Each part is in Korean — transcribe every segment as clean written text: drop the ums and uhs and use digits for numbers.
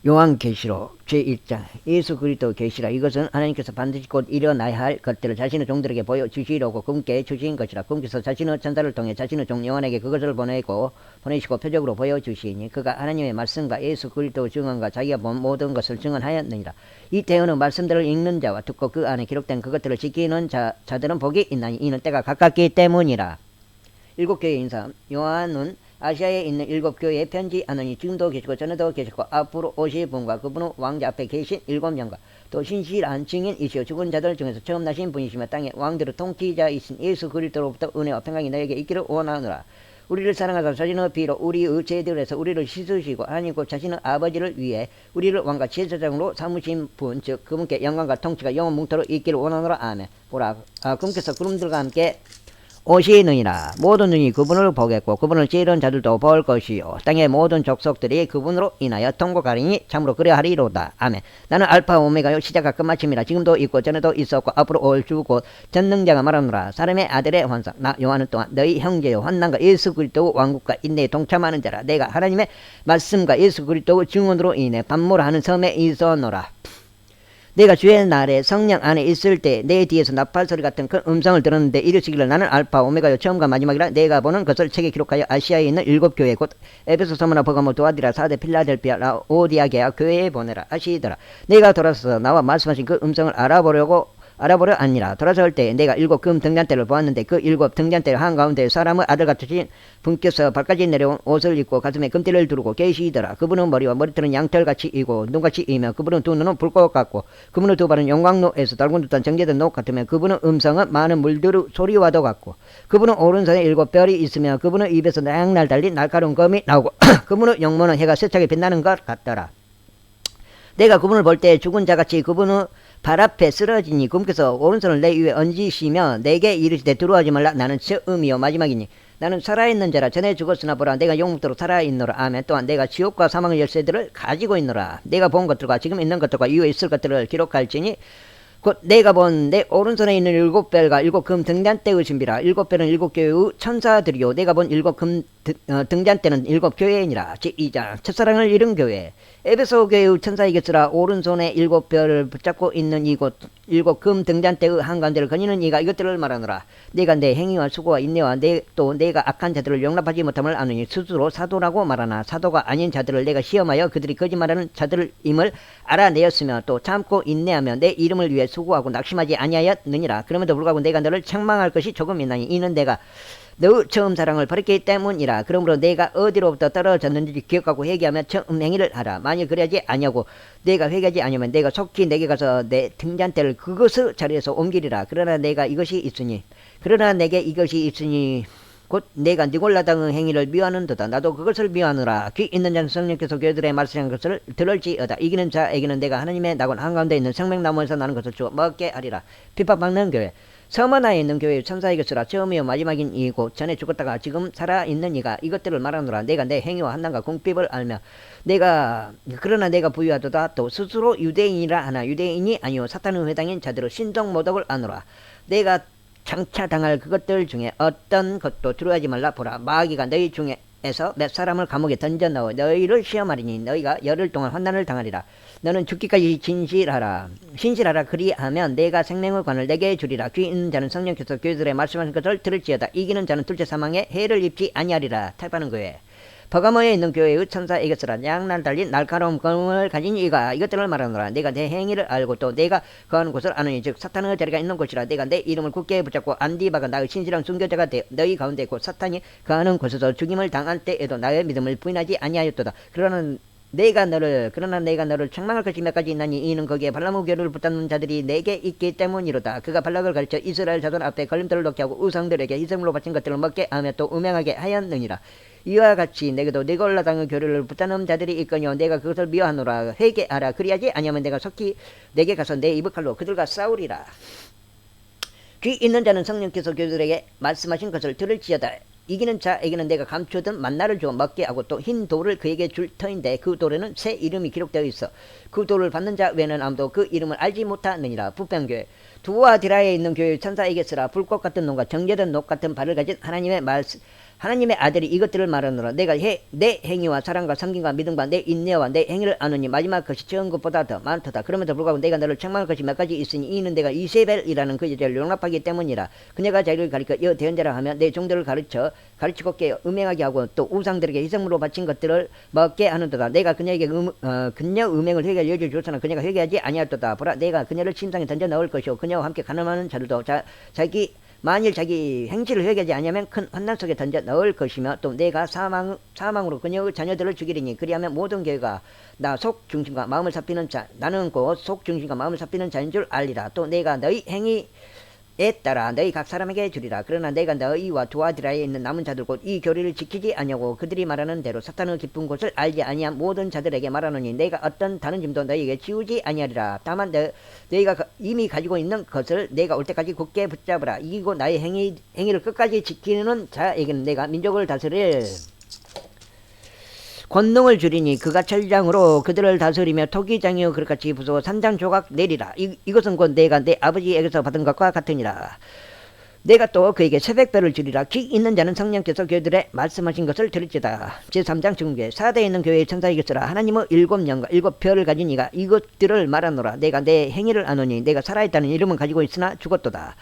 요한계시록 제1장 예수 그리스도 계시라. 이것은 하나님께서 반드시 곧 일어나야 할 것들을 자신의 종들에게 보여주시려고 꿈께 주신 것이라. 꿈께서 자신의 천사를 통해 자신의 종 요한에게 그것을 보내시고 표적으로 보여주시니 그가 하나님의 말씀과 예수 그리스도 증언과 자기가 본 모든 것을 증언하였느니라. 이 때에는 말씀들을 읽는 자와 듣고 그 안에 기록된 그것들을 지키는 자들은 복이 있나니 이는 때가 가깝기 때문이라. 일곱 교회 인사. 요한은 아시아에 있는 일곱 교회에 편지하느니 지금도 계시고 전에도 계시고 앞으로 오실 분과 그분은 왕자 앞에 계신 일곱 영과 또 신실한 증인이시오 죽은 자들 중에서 처음 나신 분이시며 땅의 왕들의 통치자이신 예수 그리스도로부터 은혜와 평강이 너에게 있기를 원하노라. 우리를 사랑하사 자신의 피로 우리의 죄들에서 우리를 씻으시고 하나님 곧 자신의 아버지를 위해 우리를 왕과 제사장으로 삼으신 분 즉 그분께 영광과 통치가 영원 뭉토록 있기를 원하노라. 아멘. 보라 그분께서 구름들과 함께 오시느니라. 모든 눈이 그분을 보겠고 그분을 찌른 자들도 볼 것이요 땅의 모든 족속들이 그분으로 인하여 통곡하리니 참으로 그래하리로다. 아멘. 나는 알파 오메가요 시작과 끝마침이라. 지금도 있고 전에도 있었고 앞으로 올 주 곧 전능자가 말하노라. 사람의 아들의 환상 나 요한은 또한 너희 형제요 환난과 예수 그리스도 왕국과 인내에 동참하는 자라. 내가 하나님의 말씀과 예수 그리스도 증언으로 인해 반모하는 섬에 있었노라. 내가 주의 날에 성령 안에 있을 때 내 뒤에서 나팔소리 같은 큰 음성을 들었는데 이르시기를 나는 알파 오메가요 처음과 마지막이라. 내가 보는 것을 책에 기록하여 아시아에 있는 일곱 교회 곧 에베소 서머나 버가모 도아디라 사데 필라델피아 라오디아게아 교회에 보내라 하시더라. 내가 돌아서서 나와 말씀하신 그 음성을 알아보려 아니라. 돌아설 때 내가 일곱 금 등잔대를 보았는데 그 일곱 등잔대 한가운데 사람의 아들같이 분께서 발까지 내려온 옷을 입고 가슴에 금띠를 두르고 계시더라. 그분은 머리와 머리털은 양털같이 이고 눈같이 이며 그분은 두 눈은 불꽃 같고 그분의 두 발은 영광로에서 달군 듯한 정제된 녹 같으며 그분의 음성은 많은 물들의 소리와도 같고 그분은 오른손에 일곱 별이 있으며 그분의 입에서 날날 달린 날카로운 검이 나오고 그분의 영모는 해가 세차게 빛나는 것 같더라. 내가 그분을 볼 때 죽은 자같이 그분의 발 앞에 쓰러지니 그분께서 오른손을 내 위에 얹으시며 내게 이르시되 두려워하지 말라. 나는 처음이요 마지막이니 나는 살아있는 자라. 전에 죽었으나 보라 내가 영원토록 살아있노라. 아멘. 또한 내가 지옥과 사망의 열쇠들을 가지고 있노라. 내가 본 것들과 지금 있는 것들과 이후에 있을 것들을 기록할지니 곧 내가 본 내 오른손에 있는 일곱 별과 일곱 금 등잔대의 신비라. 일곱 별은 일곱 교회의 천사들이요 내가 본 일곱 금 등잔대는 일곱 교회이니라. 제2장 첫사랑을 잃은 교회. 에베소 교회의 천사이겠으라. 오른손에 일곱 별을 붙잡고 있는 이곳 일곱 금 등잔대의 한가운데를 거니는 이가 이것들을 말하노라. 내가 내 행위와 수고와 인내와 또 내가 악한 자들을 용납하지 못함을 아느니 스스로 사도라고 말하나 사도가 아닌 자들을 내가 시험하여 그들이 거짓말하는 자들임을 알아내었으며 또 참고 인내하며 내 이름을 위해 수고하고 낙심하지 아니하였느니라. 그럼에도 불구하고 내가 너를 책망할 것이 조금 있나니 이는 내가 너 처음 사랑을 버렸기 때문이라. 그러므로 내가 어디로부터 떨어졌는지 기억하고 회개하며 처음 행위를 하라. 만일 그래야지 아니하고 내가 회개하지 아니하면 내가 속히 내게 가서 내 등잔대를 그것의 자리에서 옮기리라. 그러나 내게 이것이 있으니 곧 내가 니골라당의 행위를 미워하는도다. 나도 그것을 미워하노라. 귀 있는 자는 성령께서 교회들의 말씀하는 것을 들을지어다. 이기는 자에게는 내가 하나님의 낙원 한가운데 있는 생명나무에서 나는 것을 주어 먹게 하리라. 핍박받는 교회. 서머나에 있는 교회의 천사이겠으라. 처음이요 마지막인 이고 전에 죽었다가 지금 살아있는 이가 이것들을 말하노라. 내가 내 행위와 한난과 궁핍을 알며 그러나 내가 부유하도다. 또 스스로 유대인이라 하나 유대인이 아니요 사탄의 회당인 자들의 신성 모독을 아노라. 내가 장차 당할 그것들 중에 어떤 것도 두려워하지 말라. 보라 마귀가 너희 중에서 몇 사람을 감옥에 던져 넣어 너희를 시험하리니 너희가 열흘 동안 환난을 당하리라. 너는 죽기까지 신실하라. 그리하면 내가 생명의 관을 내게 주리라. 귀 있는 자는 성령께서 교회들의 말씀하신 것을 들을지어다. 이기는 자는 둘째 사망에 해를 입지 아니하리라. 탈바는 교회. 버가모에 있는 교회의 천사에게서라. 양날 달린 날카로운 검을 가진 이가 이것들을 말하노라. 내가 내 행위를 알고 또 내가 거하는 곳을 아느니 즉 사탄의 자리가 있는 곳이라. 내가 내 이름을 굳게 붙잡고 안디바가 나의 신실한 순교자가 되어 너희 가운데 곧 사탄이 거하는 곳에서 죽임을 당할 때에도 나의 믿음을 부인하지 아니하였도다. 그러나 내가 너를 책망할 것이 몇 가지 있나니 이는 거기에 발람의 교를 붙잡는 자들이 내게 있기 때문이로다. 그가 발락을 가르쳐 이스라엘 자손 앞에 걸림돌을 놓게 하고 우상들에게 희생으로 바친 것들을 먹게 하며 또 음행하게 하였느니라. 이와 같이 내게도 니골라당의 교류를 붙잡는 자들이 있거니와 내가 그것을 미워하노라. 회개하라. 그리하지 아니하면 내가 속히 내게 가서 내 입의 칼로 그들과 싸우리라. 귀 있는 자는 성령께서 교들에게 말씀하신 것을 들을지어다. 이기는 자에게는 내가 감추던 만나를 주어 먹게 하고 또 흰 돌을 그에게 줄 터인데 그 돌에는 새 이름이 기록되어 있어. 그 돌을 받는 자 외에는 아무도 그 이름을 알지 못하느니라. 부평교회. 두아디라에 있는 교회 천사에게 쓰라. 불꽃 같은 눈과 정제된 녹 같은 발을 가진 하나님의 하나님의 아들이 이것들을 말하노라. 내가 내 행위와 사랑과 섬김과 믿음과 내 인내와 내 행위를 아노니 마지막 것이 처음 것보다 더 많도다. 그럼에도 불구하고 내가 너를 책망할 것이 몇 가지 있으니 이는 내가 이세벨이라는 그 여자를 용납하기 때문이라. 그녀가 자기를 가리켜 여 대언자라 하면 내 종들을 가르치고 깨어 음행하게 하고 또 우상들에게 희생으로 바친 것들을 먹게 하는도다. 내가 그녀에게 그녀 음행을 회개할 여지를 줬으나 그녀가 회개하지 아니할도다. 보라 내가 그녀를 침상에 던져 넣을 것이요 그녀와 함께 가늠하는 자들도 만일 자기 행실을 회개하지 아니하면 큰 환난 속에 던져 넣을 것이며 또 내가 사망으로 그녀의 자녀들을 죽이리니 그리하면 모든 교회가 나 속 중심과 마음을 삽히는 자 나는 곧 속 중심과 마음을 삽히는 자인 줄 알리라. 또 내가 너희 행위에 따라 너희 각 사람에게 주리라. 그러나 내가 너희와 두아디라에 있는 남은 자들 곧 이 교리를 지키지 아니하고 그들이 말하는 대로 사탄의 깊은 곳을 알지 아니한 모든 자들에게 말하노니 내가 어떤 다른 짐도 너희에게 지우지 아니하리라. 다만 너희가 이미 가지고 있는 것을 내가 올 때까지 굳게 붙잡으라. 이기고 나의 행위를 끝까지 지키는 자에게는 내가 민족을 다스릴 권능을 주리니 그가 철장으로 그들을 다스리며 토기장이여 그릇같이 부수어 산장조각 내리라. 이것은 곧 내가 내 아버지에게서 받은 것과 같으니라. 내가 또 그에게 새벽별을 주리라. 귀 있는 자는 성령께서 교회들에 말씀하신 것을 들을지다. 제3장 증거에 사대에 있는 교회의 천사에게 쓰라. 하나님의 7년과 7별을 가진 이가 이것들을 말하노라. 내가 내 행위를 아노니 내가 살아있다는 이름은 가지고 있으나 죽었도다.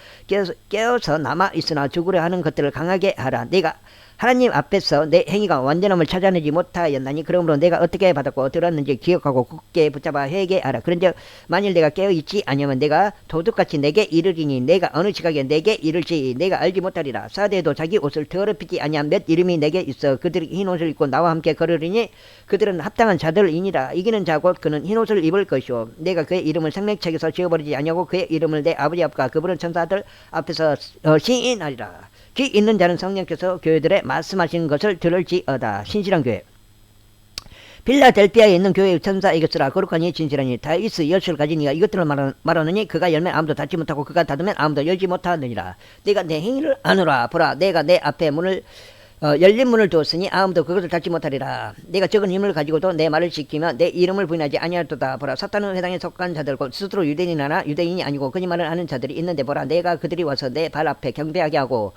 깨어서 남아있으나 죽으려 하는 것들을 강하게 하라. 내가 하나님 앞에서 내 행위가 완전함을 찾아내지 못하였나니 그러므로 내가 어떻게 받았고 들었는지 기억하고 굳게 붙잡아 회개하라. 그런즉 만일 내가 깨어있지 아니하면 내가 도둑같이 내게 이르리니 내가 어느 시각에 내게 이를지 내가 알지 못하리라. 사대도 자기 옷을 더럽히지 아니한 몇 이름이 내게 있어 그들이 흰 옷을 입고 나와 함께 걸으리니 그들은 합당한 자들이니라. 이기는 자 곧 그는 흰 옷을 입을 것이요 내가 그의 이름을 생명책에서 지워버리지 아니하고 그의 이름을 내 아버지 앞과 그분은 천사들 앞에서 시인하리라. 귀 있는 자는 성령께서 교회들에 말씀하신 것을 들을지어다. 신실한 교회. 필라델피아에 있는 교회의 천사에게 쓰라. 거룩하니 진실하니 다이스 열쇠를 가진 이가 이것들을 말하느니 그가 열면 아무도 닫지 못하고 그가 닫으면 아무도 열지 못하느니라. 내가 내 행위를 아노라. 보라 내가 내 앞에 문을 열린 문을 두었으니 아무도 그것을 닫지 못하리라. 내가 적은 힘을 가지고도 내 말을 지키며 내 이름을 부인하지 아니할도다. 보라 사탄의 회당에 속한 자들 곧 스스로 유대인이나 유대인이 아니고 거짓말을 하는 자들이 있는데 보라 내가 그들이 와서 내 발 앞에 경배하게 하고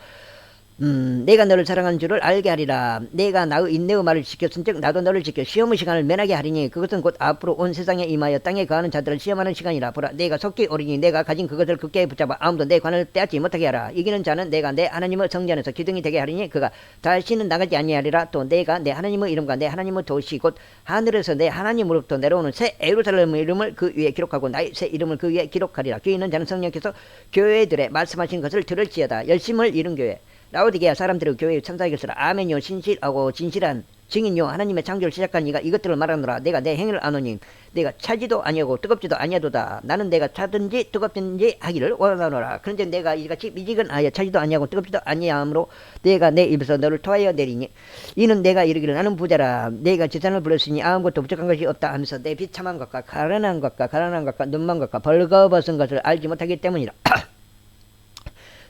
내가 너를 사랑한 줄을 알게 하리라. 내가 나의 인내의 말을 지켰은즉 나도 너를 지켜 시험의 시간을 면하게 하리니 그것은 곧 앞으로 온 세상에 임하여 땅에 거하는 자들을 시험하는 시간이라. 보라 내가 속기 어리니 내가 가진 그것을 굳게 붙잡아 아무도 내 관을 떼앗지 못하게 하라. 이기는 자는 내가 내 하나님의 성전 안에서 기둥이 되게 하리니 그가 다시는 나가지 아니하리라. 또 내가 내 하나님의 이름과 내 하나님의 도시 곧 하늘에서 내 하나님으로부터 내려오는 새 예루살렘의 이름을 그 위에 기록하고 나의 새 이름을 그 위에 기록하리라. 귀 있는 자는 성령께서 교회들의 말씀하신 것을 들을지어다. 열심을 잃은 교회. 라오디게아 사람들의 교회의 천사에게 쓰라. 아멘요 신실하고 진실한 증인요 하나님의 창조를 시작한 이가 이것들을 말하노라. 내가 내 행위를 아노니 내가 차지도 아니하고 뜨겁지도 아니하도다. 나는 내가 차든지 뜨겁든지 하기를 원하노라. 그런데 내가 이같이 미지근하여 차지도 아니하고 뜨겁지도 아니하므로 내가 내 입에서 너를 토하여 내리니 이는 내가 이르기를 나는 부자라. 내가 재산을 불렀으니 아무것도 부족한 것이 없다 하면서 내 비참한 것과 가난한 것과 눈먼 것과 벌거벗은 것을 알지 못하기 때문이라.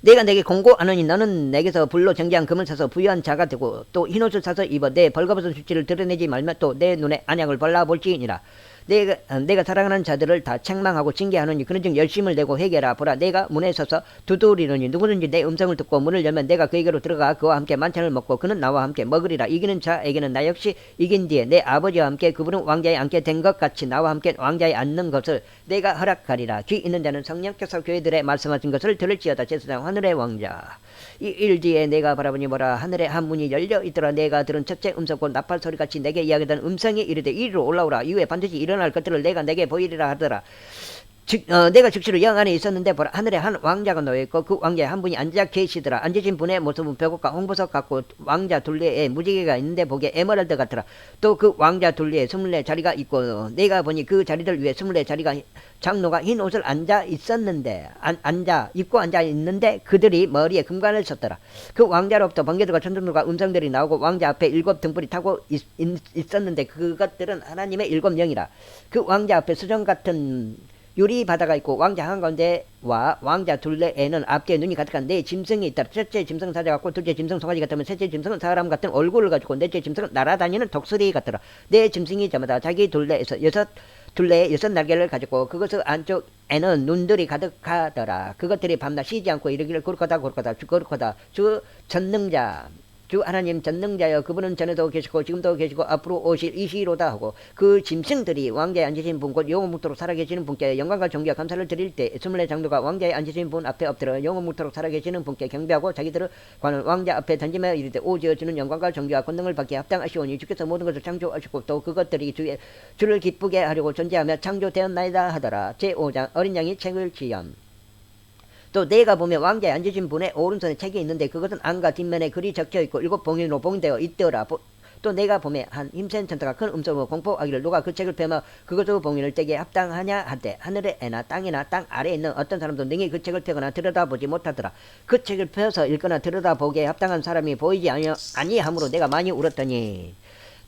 내가 내게 공고하노니 너는 내게서 불로 정지한 금을 사서 부유한 자가 되고 또 흰옷을 사서 입어 내 벌거벗은 수치를 드러내지 말며 또 내 눈에 안약을 발라볼지니라. 내가 사랑하는 자들을 다 책망하고 징계하노니 그런즉 열심을 내고 회개하라. 보라 내가 문에 서서 두드리노니 누구든지 내 음성을 듣고 문을 열면 내가 그에게로 들어가 그와 함께 만찬을 먹고 그는 나와 함께 먹으리라. 이기는 자에게는 나 역시 이긴 뒤에 내 아버지와 함께 그분은 왕자에 앉게 된 것 같이 나와 함께 왕자에 앉는 것을 내가 허락하리라. 귀 있는 자는 성령께서 교회들의 말씀하신 것을 들을지어다. 제사장 하늘의 왕자. 이 일 뒤에 내가 바라보니 뭐라 하늘에 한 문이 열려 있더라. 내가 들은 첫째 음성 곧 나팔 소리같이 내게 이야기하던 음성이 이르되 이리로 올라오라. 이후에 반드시 일어날 것들을 내가 내게 보이리라 하더라. 내가 즉시로 영 안에 있었는데 보라 하늘에 한 왕자가 놓여있고 그 왕자에 한 분이 앉아 계시더라. 앉으신 분의 모습은 벽옥과 홍보석 같고 왕자 둘레에 무지개가 있는데 보기에 에메랄드 같더라. 또 그 왕자 둘레에 24자리가 있고 내가 보니 그 자리들 위에 24자리가 장로가 흰 옷을 입고 앉아 있는데 그들이 머리에 금관을 썼더라. 그 왕자로부터 번개들과 천둥들과 음성들이 나오고 왕자 앞에 7 등불이 타고 있었는데 그것들은 하나님의 7 영이라. 그 왕자 앞에 수정 같은 유리 바다가 있고 왕자 한가운데와 왕자 둘레에는 앞뒤에 눈이 가득한 네 짐승이 있다. 첫째 짐승은 사자 같고 둘째 짐승은 송아지 같으면 셋째 짐승은 사람 같은 얼굴을 가지고 넷째 짐승은 날아다니는 독수리 같더라. 네 짐승이 저마다 자기 둘레에서 둘레에 6 날개를 가지고 그것의 안쪽에는 눈들이 가득하더라. 그것들이 밤낮 쉬지 않고 이르기를 거룩하다 주 전능자 주 하나님 전능자여 그분은 전에도 계시고 지금도 계시고 앞으로 오실 이시로다 하고 그 짐승들이 왕자에 앉으신 분 곧 영원무토록 살아계시는 분께 영광과 존귀와 감사를 드릴 때 24장로가 왕자에 앉으신 분 앞에 엎드려 영원무토록 살아계시는 분께 경배하고 자기들을 관을 왕자 앞에 던지며 이르되 오지어 주는 영광과 존귀와 권능을 받기에 합당하시오니 주께서 모든 것을 창조하시고 또 그것들이 주를 기쁘게 하려고 존재하며 창조되었나이다 하더라. 제5장 어린 양이 책을 지연. 또 내가 보면 왕자에 앉으신 분의 오른손에 책이 있는데 그것은 안과 뒷면에 글이 적혀있고 7 봉인으로 봉인되어 있더라. 또 내가 보면 한 힘센 천사가 큰 음성으로 공포하기를 누가 그 책을 펴며 그것의 봉인을 떼게 합당하냐 하되 하늘에나 땅이나 땅 아래에 있는 어떤 사람도 능히 그 책을 펴거나 들여다보지 못하더라. 그 책을 펴서 읽거나 들여다보기에 합당한 사람이 보이지 아니하므로 내가 많이 울었더니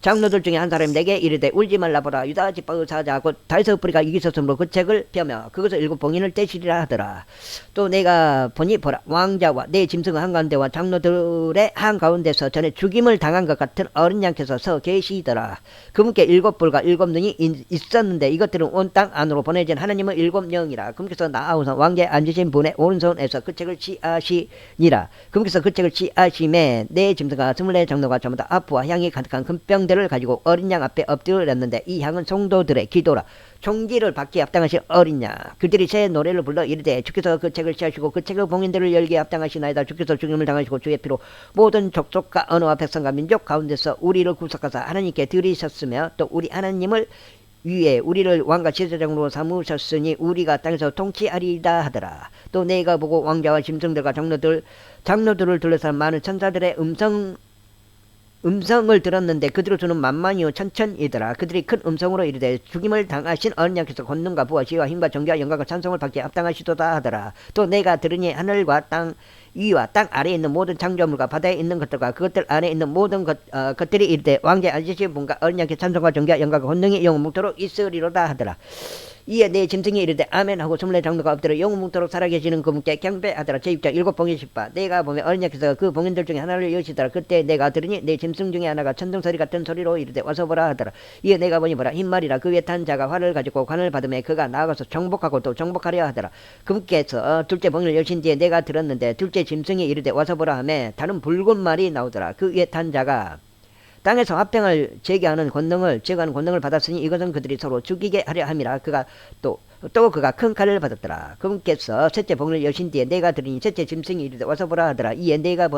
장로들 중에 한 사람이 내게 이르되 울지 말라 보라 유다 지파의 사자 곧 다윗의 뿌리가 이기셨으므로 그 책을 펴며 그것을 7 봉인을 떼시리라 하더라. 또 내가 보니 보라 왕자와 내 짐승의 한가운데와 장로들의 한가운데서 전에 죽임을 당한 것 같은 어린 양께서 서 계시더라. 그분께 7 뿔과 7 눈이 있었는데 이것들은 온 땅 안으로 보내진 하나님의 7 영이라. 그분께서 나아오사 왕자에 앉으신 분의 오른손에서 그 책을 취하시니라. 그분께서 그 책을 취하심에 내 짐승과 24 장로가 전부 다 아프와 향이 가득한 큰 병 를 가지고 어린 양 앞에 엎드렸는데 이 향은 성도들의 기도라. 총기를 받기에 합당하신 어린 양. 그들이 새 노래를 불러 이르되 주께서 그 책을 취하시고 그 책의 봉인들을 열기에 합당하시나이다. 주께서 죽임을 당하시고 주의 피로 모든 족속과 언어와 백성과 민족 가운데서 우리를 구속하사 하나님께 드리셨으며 또 우리 하나님을 위에 우리를 왕과 제사장으로 삼으셨으니 우리가 땅에서 통치하리이다 하더라. 또 내가 보고 왕자와 짐승들과 장로들을 둘러싼 많은 천사들의 음성을 들었는데 그들을 주는 만만이요 천천이더라. 그들이 큰 음성으로 이르되 죽임을 당하신 어린 양께서 권능과 부와 지혜와 힘과 정교와 영광과 찬송을 받기에 합당하시도다 하더라. 또 내가 들으니 하늘과 땅 위와 땅 아래에 있는 모든 창조물과 바다에 있는 것들과 그것들 안에 있는 모든 것들이 이르되 왕자에 앉으신 분과 어린 양께 찬송과 정교와 영광과 권능이 영원무토록 있으리로다 하더라. 이에 내 짐승이 이르되 아멘 하고 24 장로가 엎드려 영원무토록 살아계시는 그분께 경배하더라. 제6장 7 봉인 10바. 내가 보면 어린 양께서 그 봉인들 중에 하나를 여시더라. 그때 내가 들으니 내 짐승 중에 하나가 천둥소리 같은 소리로 이르되 와서 보라 하더라. 이에 내가 보니 보라 흰말이라 그 위에 탄 자가 활을 가지고 관을 받으며 그가 나아가서 정복하고 또 정복하려 하더라. 그분께서 둘째 봉인을 여신 뒤에 내가 들었는데 둘째 짐승이 이르되 와서 보라 하며 다른 붉은 말이 나오더라. 그 위에 탄 자가 땅에서 화평을 제기하는 권능을 받았으니 이것은 그들이 서로 죽이게 하려 함이라. 그가 또 그가 큰 칼을 받았더라. 그분께서 셋째 봉을 여신 뒤에 내가 들으니 셋째 짐승이 이르되 와서 보라 하더라. 이에 내가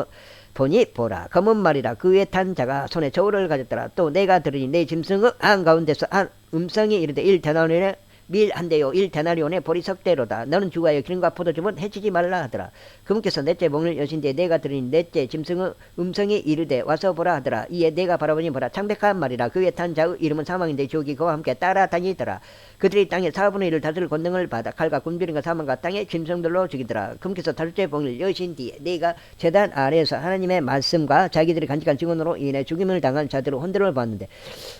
보니 보라 검은 말이라. 그 위에 탄 자가 손에 저울을 가졌더라. 또 내가 들으니 내 짐승의 한가운데서 한 음성이 이르되 1데나리온의 밀 한 대요 1데나리온의 보리 석대로다. 너는 주하여 기름과 포도즙은 해치지 말라 하더라. 그분께서 넷째 봉을 여신 뒤에 내가 들으니 넷째 짐승의 음성이 이르되 와서 보라 하더라. 이에 내가 바라보니 보라 창백한 말이라. 그 위에 탄 자의 이름은 사망인데 지옥이 그와 함께 따라다니더라. 그들이 땅의 4분의 1을 다스릴 권능을 받아 칼과 굶주림과 사망과 땅의 짐승들로 죽이더라. 그분께서 다섯째 봉을 여신 뒤에 내가 제단 아래에서 하나님의 말씀과 자기들이 간직한 증언으로 인해 죽임을 당한 자들의 혼들을 봤는데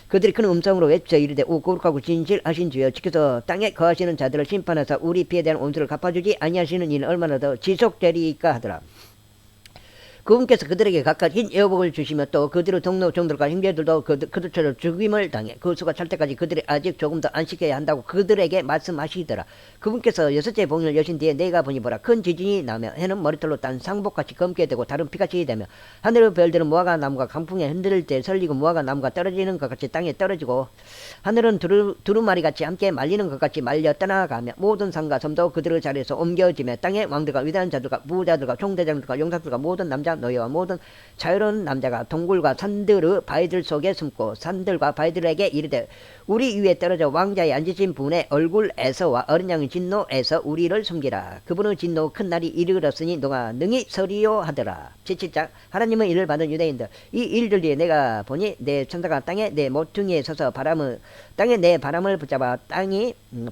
그들이 큰 음성으로 외쳐 이르되 오 거룩하고 진실하신 주여 주께서 땅에 거하시는 자들을 심판하사 우리 피에 대한 온수를 갚아주지 아니하시는 이는 얼마나 더 지속되리이까 하더라. 그분께서 그들에게 각각 흰 에어복을 주시며 또 그들의 동료 종들과 형제들도 그들처럼 죽임을 당해 그 수가 찰 때까지 그들이 아직 조금 더 안식해야 한다고 그들에게 말씀하시더라. 그분께서 여섯째 봉인을 여신 뒤에 내가 보니 보라 큰 지진이 나며 해는 머리털로 딴 상복같이 검게 되고 다른 피같이 되며 하늘의 별들은 무화과 나무가 강풍에 흔들릴 때 설리고 무화과 나무가 떨어지는 것 같이 땅에 떨어지고 하늘은 두루마리같이 함께 말리는 것 같이 말려 떠나가며 모든 산과 섬도 그들의 자리에서 옮겨지며 땅의 왕들과 위대한 자들과 부자들과 총대장들과 용사들과 모든 남자 너희와 모든 자유로운 남자가 동굴과 산들의 바위들 속에 숨고 산들과 바위들에게 이르되 우리 위에 떨어져 왕자에 앉으신 분의 얼굴에서와 어린 양의 진노에서 우리를 숨기라. 그분의 진노 큰 날이 이르렀으니 너가 능히 서리요 하더라. 제7장 하나님의 일을 받은 유대인들. 이 일들 뒤에 내가 보니 내 천사가 땅에 내 모퉁이에 서서 땅에 내 바람을 붙잡아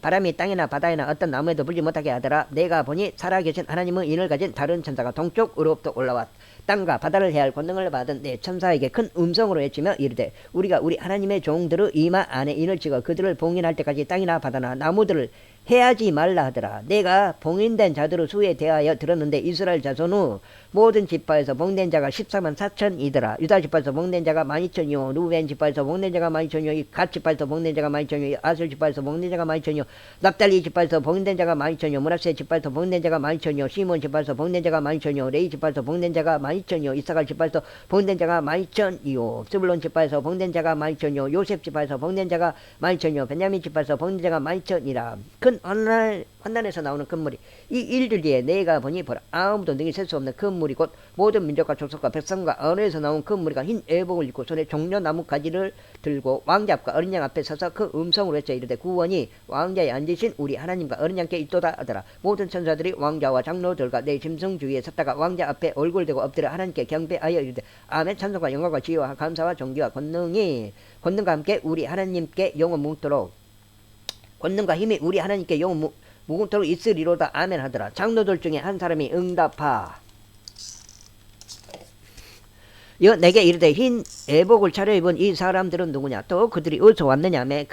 바람이 땅이나 바다에나 어떤 나무에도 불지 못하게 하더라. 내가 보니 살아계신 하나님의 인을 가진 다른 천사가 동쪽으로부터 올라왔 땅과 바다를 해할 권능을 받은 내 천사에게 큰 음성으로 외치며 이르되 우리가 우리 하나님의 종들의 이마 안에 인을 찍어 그들을 봉인할 때까지 땅이나 바다나 나무들을 해하지 말라 하더라. 내가 봉인된 자들의 수에 대하여 들었는데 이스라엘 자손 후 모든 지파에서 봉된 자가 14만 4천이더라. 유다 지파에서 봉된 자가 12,000이요. 루벤 지파에서 봉된 자가 12,000이요. 갓 지파에서 봉된 자가 12,000이요. 아슬 지파에서 봉된 자가 12,000이요. 납달리 지파에서 봉된 자가 12,000이요. 므낫세 지파에서 봉된 자가 12,000이요. 시몬 지파에서 봉된 자가 12,000이요. 레위 지파에서 봉된 자가 12,000이요. 이사갈 지파에서 봉된 자가 12,000이요. 스불론 지파에서 봉된 자가 12,000이요. 요셉 지파에서 봉된 자가 12,000이요. 베냐민 지파에서 봉된 자가 12,000이라. 큰 환난에서 나오는 금물이 이 일들 뒤에 내가 보니 보라 아무도 능히 셀 수 없는 금물이 곧 모든 민족과 족속과 백성과 언어에서 나온 금물이가 흰 애복을 입고 손에 종려나무 가지를 들고 왕자 앞과 어린 양 앞에 서서 그 음성으로 외쳐 이르되 구원이 왕자에 앉으신 우리 하나님과 어린 양께 있도다 하더라. 모든 천사들이 왕자와 장로들과 내 짐승 주위에 섰다가 왕자 앞에 얼굴 대고 엎드려 하나님께 경배하여 이르되 아멘. 찬송과 영광과 지혜와 감사와 존귀와 권능과 함께 우리 하나님께 영원 묻도록 권능과 힘이 우리 하나님께 영원 무궁토록 있으리로다. 아멘 하더라. 장로들 중에 한 사람이 응답하 내게 이르되 흰 애복을 차려입은 이 사람들은 누구냐? 또 그들이 어디서 왔느냐며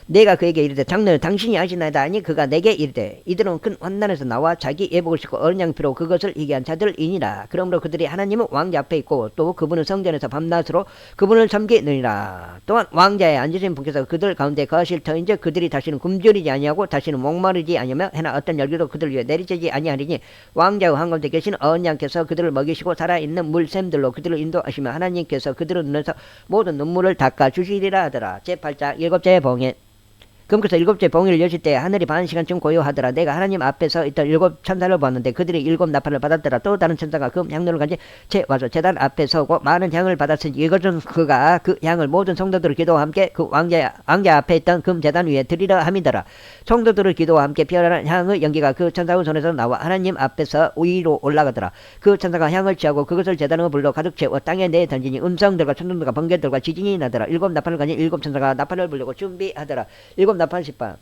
내가 그에게 이르되 장로는 당신이 아시나이다. 아니 그가 내게 이르되 이들은 큰 환난에서 나와 자기 애복을 싣고 어린 양 피로 그것을 희귀한 자들이니라. 그러므로 그들이 하나님은 왕자 앞에 있고 또 그분은 성전에서 밤낮으로 그분을 섬기느니라. 또한 왕자에 앉으신 분께서 그들 가운데 거하실 터인즉 그들이 다시는 굶주리지 아니하고 다시는 목마르지 아니하며 해나 어떤 열기도 그들 위에 내리쬐지 아니하리니 왕자의 한가운데 계신 어린 양께서 그들을 먹이시고 살아있는 물샘들로 그들을 인도하시며 하나님께서 그들의 눈에서 모든 눈물을 닦아 주시리라 하더라. 제8장 일곱째 봉인. 그러면서 일곱째 봉인을 여실 때 하늘이 반 시간쯤 고요하더라. 내가 하나님 앞에서 있던 일곱 천사를 보았는데 그들이 일곱 나팔을 받았더라. 또 다른 천사가 금 향로를 가진 채 와서 제단 앞에 서고 많은 향을 받았으니 이것은 그가 그 향을 모든 성도들의 기도와 함께 그 왕자 앞에 있던 금 제단 위에 드리려 함이더라. 성도들의 기도와 함께 피어나는 향의 연기가 그 천사의 손에서 나와 하나님 앞에서 위로 올라가더라. 그 천사가 향을 취하고 그것을 제단의 불로 가득 채워 땅에 내 던지니 음성들과 천둥들과 번개들과 지진이 나더라. 일곱 나팔을 가진 일곱 천사가 나팔을 불려고 준비하더라. 일곱 나팔 10번.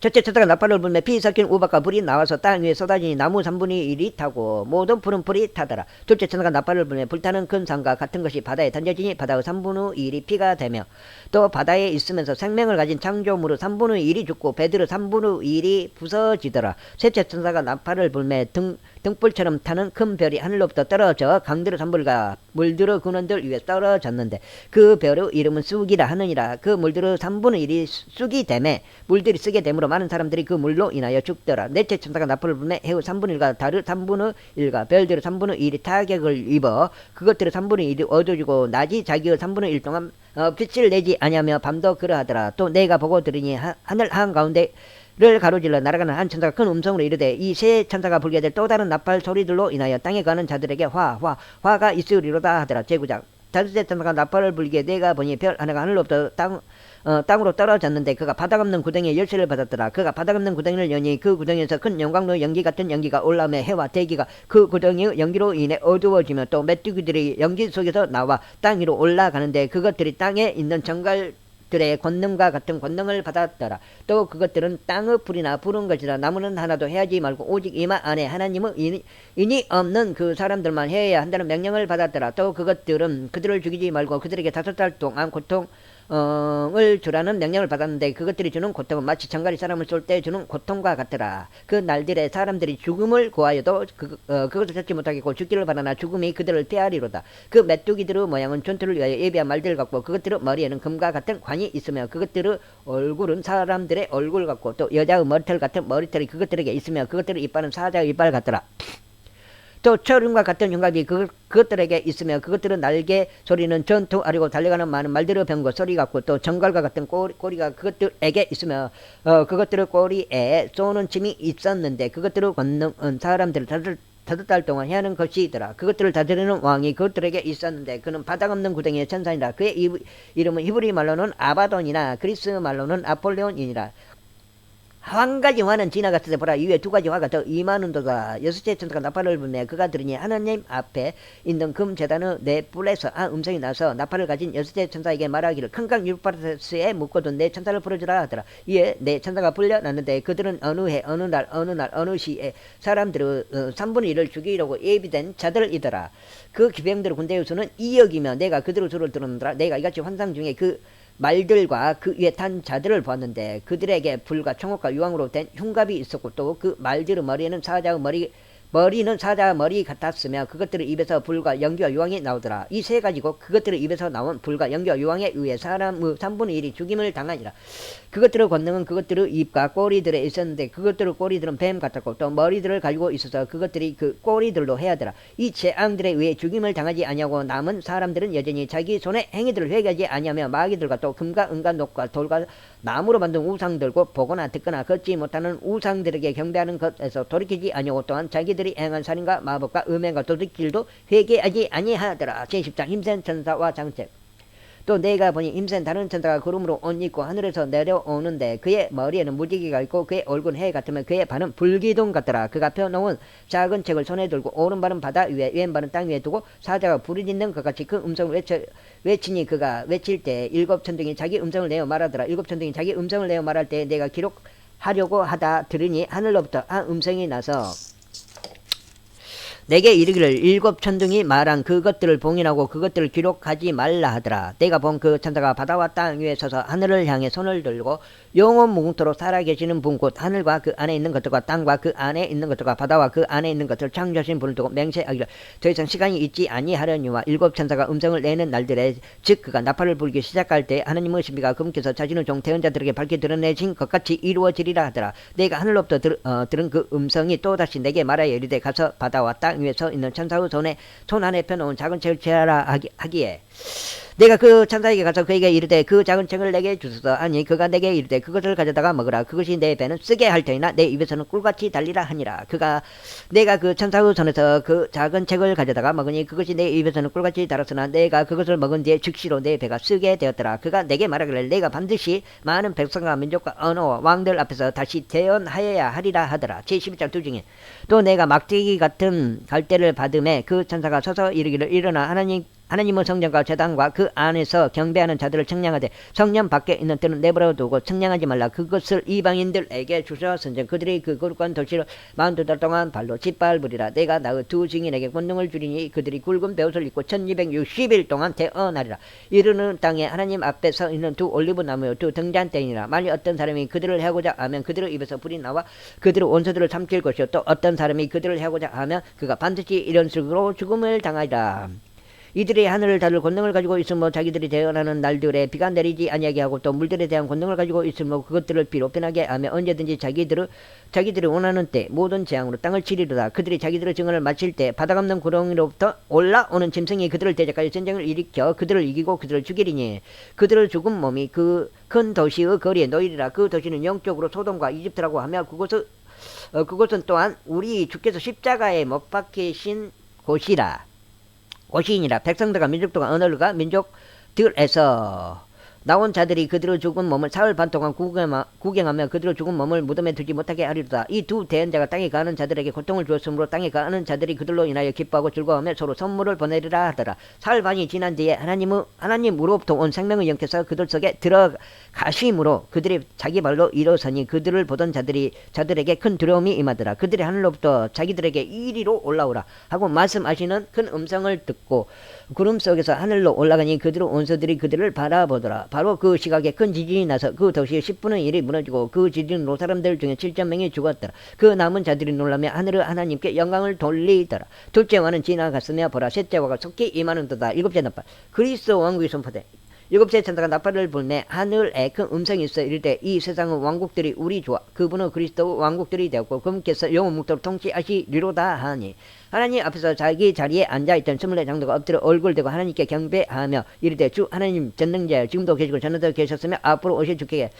첫째 천사가 나팔을 불며 피 섞인 우박과 불이 나와서 땅 위에 쏟아지니 나무 3분의 1이 타고 모든 푸른 풀이 타더라. 둘째 천사가 나팔을 불며 불타는 큰 산과 같은 것이 바다에 던져지니 바다의 3분의 1이 피가 되며 또 바다에 있으면서 생명을 가진 창조물의 3분의 1이 죽고 배들의 3분의 1이 부서지더라. 셋째 천사가 나팔을 불며 등불처럼 타는 큰 별이 하늘로부터 떨어져 강들의 산물과 물들의 근원들 위에 떨어졌는데 그 별의 이름은 쑥이라 하느니라. 그 물들의 3분의 1이 쑥이 되매 물들이 쓰게 되므로 많은 사람들이 그 물로 인하여 죽더라. 넷째 천사가 나팔을 불며 해의 3분의 1과 달의 3분의 1과 별들의 3분의 1이 타격을 입어 그것들의 3분의 1이 어두워지고 낮이 자기의 3분의 1 동안 빛을 내지 아니하며 밤도 그러하더라. 또 내가 보고 들으니 하늘 한가운데 를 가로질러 날아가는 한 천사가 큰 음성으로 이르되 이 세 천사가 불게 될 또 다른 나팔 소리들로 인하여 땅에 가는 자들에게 화가 있으리로다 하더라. 제9장 다섯째 천사가 나팔을 불게 내가 보니 별 하나가 하늘로부터 땅으로 떨어졌는데 그가 바닥 없는 구덩이에 열쇠를 받았더라. 그가 바닥 없는 구덩이를 여니 그 구덩이에서 큰 영광로 연기 같은 연기가 올라오며 해와 대기가 그 구덩이의 연기로 인해 어두워지며 또 메뚜기들이 연기 속에서 나와 땅 위로 올라가는데 그것들이 땅에 있는 정갈들의 권능과 같은 권능을 받았더라. 또 그것들은 땅의 풀이나 푸른 것이라 나무는 하나도 해하지 말고 오직 이마 안에 하나님의 인이 없는 그 사람들만 해야 한다는 명령을 받았더라. 또 그것들은 그들을 죽이지 말고 그들에게 5달 동안 고통을 주라는 명령을 받았는데 그것들이 주는 고통은 마치 정갈이 사람을 쏠 때 주는 고통과 같더라. 그 날들에 사람들이 죽음을 구하여도 그것을 찾지 못하겠고 죽기를 바라나 죽음이 그들을 피하리로다. 그 메뚜기들의 모양은 전투를 위하여 예비한 말들 같고 그것들의 머리에는 금과 같은 관이 있으며 그것들의 얼굴은 사람들의 얼굴 같고 또 여자의 머리털 같은 머리털이 그것들에게 있으며 그것들의 이빨은 사자의 이빨 같더라. 또 철음과 같은 흉곽이 그것들에게 있으며 그것들은 날개 소리는 전투 아래고 달려가는 많은 말들의 병거 소리 같고 또 정갈과 같은 꼬리가 그것들에게 있으며 그것들의 꼬리에 쏘는 침이 있었는데 그것들의 권능은 사람들을 5달 동안 해하는 것이더라. 그것들을 다스리는 왕이 그것들에게 있었는데 그는 바닥 없는 구덩이의 천사이라. 그의 이름은 히브리 말로는 아바돈이나 그리스 말로는 아폴레온이니라. 한 가지 화는 지나갔을 때 보라 이후에 두 가지 화가 더 임하는도다. 여섯째 천사가 나팔을 불며 그가 들으니 하나님 앞에 있는 금 제단의 네 뿔에서 한 음성이 나서 나팔을 가진 여섯째 천사에게 말하기를 큰 강 유프라테스에 묶어둔 네 천사를 풀어주라 하더라. 이에 네 천사가 풀려났는데 그들은 어느 해 어느 날 어느 시에 사람들의 3분의 1을 죽이려고 예비된 자들이더라. 그 기병들의 군대의 수는 2억이며 내가 그들의 수를 들었노라. 내가 이같이 환상 중에 그 말들과 그 위에 탄 자들을 보았는데 그들에게 불과 총옥과 유황으로 된 흉갑이 있었고 또 그 말들의 머리는 사자의 머리 같았으며 그것들의 입에서 불과 연기와 유황이 나오더라. 이 세 가지고 그것들의 입에서 나온 불과 연기와 유황에 의해 사람의 3분의 1이 죽임을 당하니라. 그것들의 권능은 그것들의 입과 꼬리들에 있었는데 그것들의 꼬리들은 뱀 같았고 또 머리들을 가지고 있어서 그것들이 그 꼬리들로 해야더라. 이 재앙들에 의해 죽임을 당하지 아니하고 남은 사람들은 여전히 자기 손의 행위들을 회개하지 아니하며 마귀들과 또 금과 은과 녹과 돌과 나무로 만든 우상들고 보거나 듣거나 걷지 못하는 우상들에게 경배하는 것에서 돌이키지 아니하고 또한 자기들이 행한 살인과 마법과 음행과 도둑질도 회개하지 아니하더라. 제10장 힘센 천사와 장책. 또 내가 보니 힘센 다른 천사가 구름으로 옷 입고 하늘에서 내려오는데 그의 머리에는 무지개가 있고 그의 얼굴은 해 같으며 그의 발은 불기둥 같더라. 그가 펴놓은 작은 책을 손에 들고 오른발은 바다 위에 왼발은 땅 위에 두고 사자가 부르짖는 것 같이 그 음성을 외치니 그가 외칠 때 일곱 천둥이 자기 음성을 내어 말하더라. 일곱 천둥이 자기 음성을 내어 말할 때 내가 기록하려고 하다 들으니 하늘로부터 한 음성이 나서 내게 이르기를 일곱 천둥이 말한 그것들을 봉인하고 그것들을 기록하지 말라 하더라. 내가 본 그 천사가 바다와 땅 위에 서서 하늘을 향해 손을 들고 영원 무궁토록 살아계시는 분 곧 하늘과 그 안에 있는 것들과 땅과 그 안에 있는 것들과 바다와 그 안에 있는 것들을 창조하신 분을 두고 맹세하기를 더 이상 시간이 있지 아니하려니와 일곱 천사가 음성을 내는 날들에 즉 그가 나팔을 불기 시작할 때 하나님의 신비가 그분께서 자신의 종 대언자들에게 밝히 드러내신 것 같이 이루어지리라 하더라. 내가 하늘로부터 들은 그 음성이 또다시 내게 말하여 이르되 가서 바다와 땅 위에 서 있는 천사의 손 안에 펴놓은 작은 책을 취하라 하기에 내가 그 천사에게 가서 그에게 이르되 그 작은 책을 내게 주소서 하니 그가 내게 이르되 그것을 가져다가 먹으라. 그것이 내 배는 쓰게 할 터이나 내 입에서는 꿀같이 달리라 하니라. 내가 그 천사의 손에서 그 작은 책을 가져다가 먹으니 그것이 내 입에서는 꿀같이 달았으나 내가 그것을 먹은 뒤에 즉시로 내 배가 쓰게 되었더라. 그가 내게 말하기를 내가 반드시 많은 백성과 민족과 언어와 왕들 앞에서 다시 대언하여야 하리라 하더라. 제11장 2중에 또 내가 막대기 같은 갈대를 받음에 그 천사가 서서 이르기를 일어나 하나님의 성전과 제단과 그 안에서 경배하는 자들을 청량하되 성전 밖에 있는 때는 내버려 두고 청량하지 말라. 그것을 이방인들에게 주셨은즉 그들이 그 거룩한 도시를 42달 동안 발로 짓밟으리라. 내가 나의 두 증인에게 권능을 주리니 그들이 굵은 베옷을 입고 1260일 동안 태어나리라. 이르는 땅에 하나님 앞에 서 있는 두 올리브 나무요 두 등잔대이니라. 만일 어떤 사람이 그들을 해하고자 하면 그들의 입에서 불이 나와 그들의 원수들을 삼킬 것이요 또 어떤 사람이 그들을 해하고자 하면 그가 반드시 이런 식으로 죽음을 당하리라. 이들이 하늘을 다룰 권능을 가지고 있으므로 자기들이 대언하는 날들에 비가 내리지 아니하게 하고 또 물들에 대한 권능을 가지고 있으므로 그것들을 비로 변하게 하며 언제든지 자기들이 원하는 때 모든 재앙으로 땅을 치리로다. 그들이 자기들의 증언을 마칠 때 바다 감는 구렁이로부터 올라오는 짐승이 그들을 대적하여 전쟁을 일으켜 그들을 이기고 그들을 죽이리니 그들을 죽은 몸이 그 큰 도시의 거리에 놓이리라. 그 도시는 영적으로 소돔과 이집트라고 하며 그곳은 또한 우리 주께서 십자가에 못 박히신 곳이니라. 백성들과 민족들과 언어가 민족들에서 나온 자들이 그들의 죽은 몸을 사흘 반 동안 구경하며 그들의 죽은 몸을 무덤에 두지 못하게 하리로다. 이 두 대언자가 땅에 가는 자들에게 고통을 주었으므로 땅에 가는 자들이 그들로 인하여 기뻐하고 즐거워하며 서로 선물을 보내리라 하더라. 사흘 반이 지난 뒤에 하나님으로부터 온 생명의 영께서 그들 속에 들어가심으로 그들이 자기 발로 일어서니 그들을 보던 자들에게 큰 두려움이 임하더라. 그들이 하늘로부터 자기들에게 이리로 올라오라 하고 말씀하시는 큰 음성을 듣고 구름 속에서 하늘로 올라가니 그들의 원수들이 그들을 바라보더라. 바로 그 시각에 큰 지진이 나서 그 도시의 10분의 1이 무너지고 그 지진으로 사람들 중에 7,000명이 죽었더라. 그 남은 자들이 놀라며 하늘의 하나님께 영광을 돌리더라. 둘째 왕은 지나갔으며 보라 셋째 왕과 속히 임하는도다. 일곱째 나팔 그리스도 왕국이 선포돼. 일곱째 천사가 나팔을 불매 하늘에 큰 음성이 있어 이르되 이 세상의 왕국들이 우리 주와 그분의 그리스도 왕국들이 되었고 그분께서 영원 묵도록 통치하시리로다 하니 하나님 앞에서 자기 자리에 앉아있던 24장도가 엎드려 얼굴 대고 하나님께 경배하며 이르되 주 하나님 전능자여 지금도 계시고 전에도 계셨으며 앞으로 오실 주께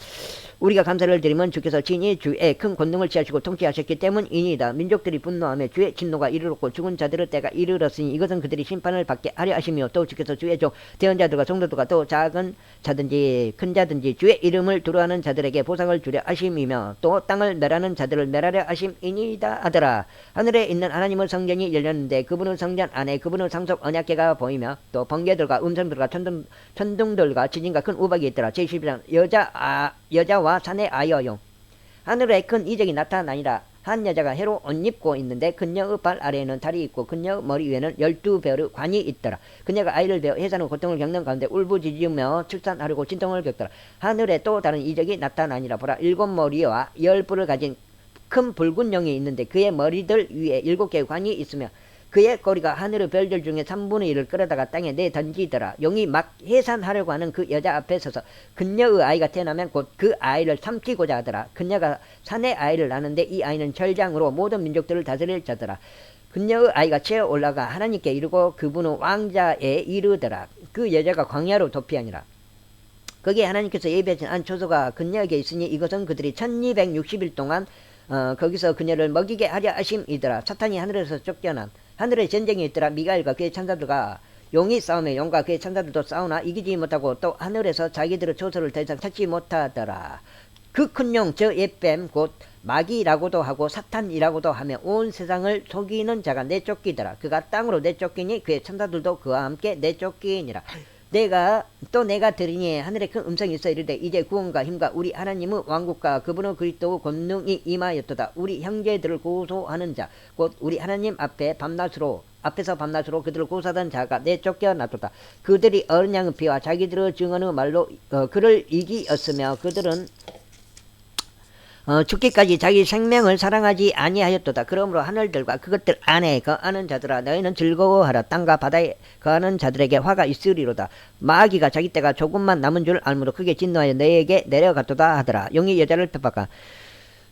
우리가 감사를 드리면 주께서 친히 주의 큰 권능을 취하시고 통치하셨기 때문이니이다. 민족들이 분노하며 주의 진노가 이르렀고 죽은 자들의 때가 이르렀으니 이것은 그들이 심판을 받게 하려 하시며 또 주께서 주의 종 대언자들과 성도들과 또 작은 자든지 큰 자든지 주의 이름을 두려워하는 자들에게 보상을 주려 하심이며 또 땅을 멸하는 자들을 멸하려 하심이니이다 하더라. 하늘에 있는 하나님의 성전이 열렸는데 그분의 성전 안에 그분의 상속 언약궤가 보이며 또 번개들과 음성들과 천둥들과 지진과 큰 우박이 있더라. 제11장 여자와 산의 아여용 하늘에 큰 이적이 나타나니라. 한 여자가 해로 옷 입고 있는데 그녀의 발 아래에는 달이 있고 그녀의 머리 위에는 12별의 관이 있더라. 그녀가 아이를 베어 해산후 고통을 겪는 가운데 울부짖으며 출산하려고 진통을 겪더라. 하늘에 또 다른 이적이 나타나니라. 보라, 7머리와 10뿔을 가진 큰 붉은 용이 있는데 그의 머리들 위에 7개의 관이 있으며 그의 꼬리가 하늘의 별들 중에 3분의 1을 끌어다가 땅에 내던지더라. 용이 막 해산하려고 하는 그 여자 앞에 서서 그녀의 아이가 태어나면 곧 그 아이를 삼키고자 하더라. 그녀가 산의 아이를 낳는데 이 아이는 절장으로 모든 민족들을 다스릴 자더라. 그녀의 아이가 채어 올라가 하나님께 이르고 그분은 왕자에 이르더라. 그 여자가 광야로 도피하니라. 거기에 하나님께서 예비하신 한 초소가 그녀에게 있으니 이것은 그들이 1260일 동안 거기서 그녀를 먹이게 하려 하심이더라. 사탄이 하늘에서 쫓겨난 하늘에 전쟁이 있더라. 미가엘과 그의 천사들과 용이 싸우며 용과 그의 천사들도 싸우나 이기지 못하고 또 하늘에서 자기들의 초소를 더 이상 찾지 못하더라. 그 큰 용 저 옛뱀 곧 마귀라고도 하고 사탄이라고도 하며 온 세상을 속이는 자가 내쫓기더라. 그가 땅으로 내쫓기니 그의 천사들도 그와 함께 내쫓기니라. 내가 들으니 하늘에 큰 음성이 있어 이르되 이제 구원과 힘과 우리 하나님의 왕국과 그분의 그리스도의 권능이 임하였도다. 우리 형제들을 고소하는 자 곧 우리 하나님 앞에서 밤낮으로 그들을 고소하던 자가 내쫓겨났도다. 그들이 어린 양의 피와 자기들의 증언의 말로 그를 이기었으며 그들은 죽기까지 자기 생명을 사랑하지 아니하였도다. 그러므로 하늘들과 그것들 안에 거하는 자들아 너희는 즐거워하라. 땅과 바다에 거하는 자들에게 화가 있으리로다. 마귀가 자기 때가 조금만 남은 줄 알므로 크게 진노하여 너희에게 내려갔도다 하더라. 용이 여자를 핍박하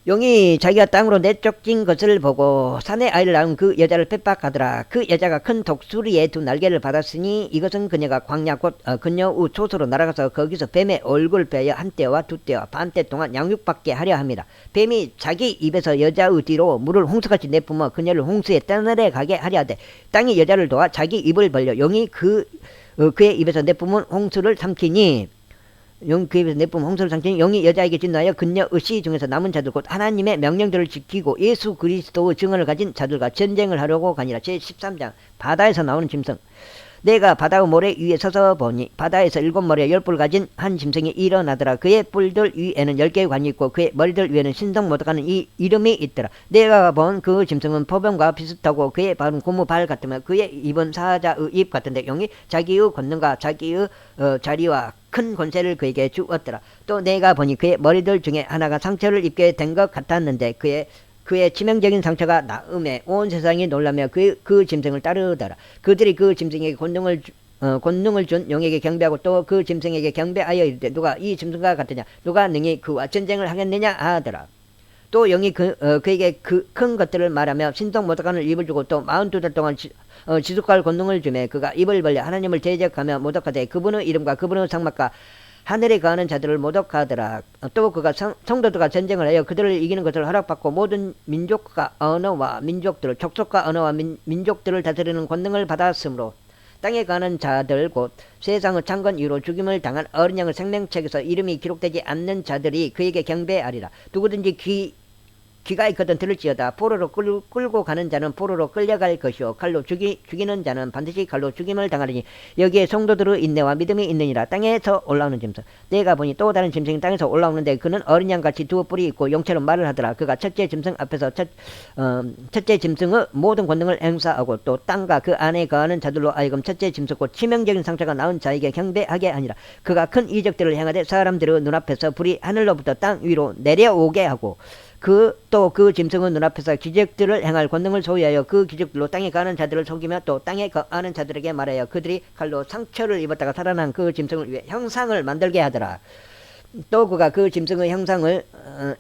용이 자기가 땅으로 내쫓긴 것을 보고 산의 아이를 낳은 그 여자를 핍박하더라. 그 여자가 큰 독수리의 2 날개를 받았으니 이것은 그녀가 광야 곧 그녀의 초소로 날아가서 거기서 뱀의 얼굴을 베어 1때와 2때와 반때 동안 양육받게 하려 합니다. 뱀이 자기 입에서 여자의 뒤로 물을 홍수같이 내뿜어 그녀를 홍수에 떠내려 가게 하려 하되 땅이 여자를 도와 자기 입을 벌려 용이 그의 입에서 내뿜은 홍수를 삼키니 용이 여자에게 진노하여 그녀의 씨 중에서 남은 자들 곧 하나님의 명령들을 지키고 예수 그리스도의 증언을 가진 자들과 전쟁을 하려고 가니라. 제13장 바다에서 나오는 짐승. 내가 바다의 모래 위에 서서 보니 바다에서 7머리와 10뿔을 가진 한 짐승이 일어나더라. 그의 뿔들 위에는 10개의 관이 있고 그의 머리들 위에는 신성 모독하는 이 이름이 있더라. 내가 본 그 짐승은 포병과 비슷하고 그의 발은 고무 발 같으며 그의 입은 사자의 입 같은데 용이 자기의 권능과 자기의 자리와 큰 권세를 그에게 주었더라. 또 내가 보니 그의 머리들 중에 하나가 상처를 입게 된 것 같았는데 그의 치명적인 상처가 나음에 온 세상이 놀라며 그 짐승을 따르더라. 그들이 그 짐승에게 권능을 준 용에게 경배하고 또 그 짐승에게 경배하여 이르되 누가 이 짐승과 같으냐 누가 능히 그와 전쟁을 하겠느냐 하더라. 또 용이 그에게 그 큰 것들을 말하며 신성 모독하는 입을 주고 또 42달 동안 지속할 권능을 주매 그가 입을 벌려 하나님을 대적하며 모독하되 그분의 이름과 그분의 장막과 하늘에 거하는 자들을 모독하더라. 또 그가 성도들과 전쟁을 하여 그들을 이기는 것을 허락받고 모든 민족과 언어와 민족들을 족속과 언어와 민족들을 다스리는 권능을 받았으므로 땅에 거하는 자들 곧 세상의 창건 이후로 죽임을 당한 어린 양의 생명책에서 이름이 기록되지 않는 자들이 그에게 경배하리라. 누구든지 귀가 있거든 들을지어다. 포로로 끌고 가는 자는 포로로 끌려갈 것이요 칼로 죽이는 자는 반드시 칼로 죽임을 당하리니 여기에 성도들의 인내와 믿음이 있느니라. 땅에서 올라오는 짐승. 내가 보니 또 다른 짐승이 땅에서 올라오는데 그는 어린 양같이 2 뿔이 있고 용처럼 말을 하더라. 그가 첫째 짐승 앞에서 첫째 짐승의 모든 권능을 행사하고 또 땅과 그 안에 거하는 자들로 하여금 첫째 짐승 곧 치명적인 상처가 나온 자에게 경배하게 하니라. 그가 큰 이적들을 행하되 사람들의 눈앞에서 불이 하늘로부터 땅 위로 내려오게 하고 또 그 짐승은 눈앞에서 기적들을 행할 권능을 소유하여 그 기적들로 땅에 가는 자들을 속이며 또 땅에 거하는 자들에게 말하여 그들이 칼로 상처를 입었다가 살아난 그 짐승을 위해 형상을 만들게 하더라. 또 그가 그 짐승의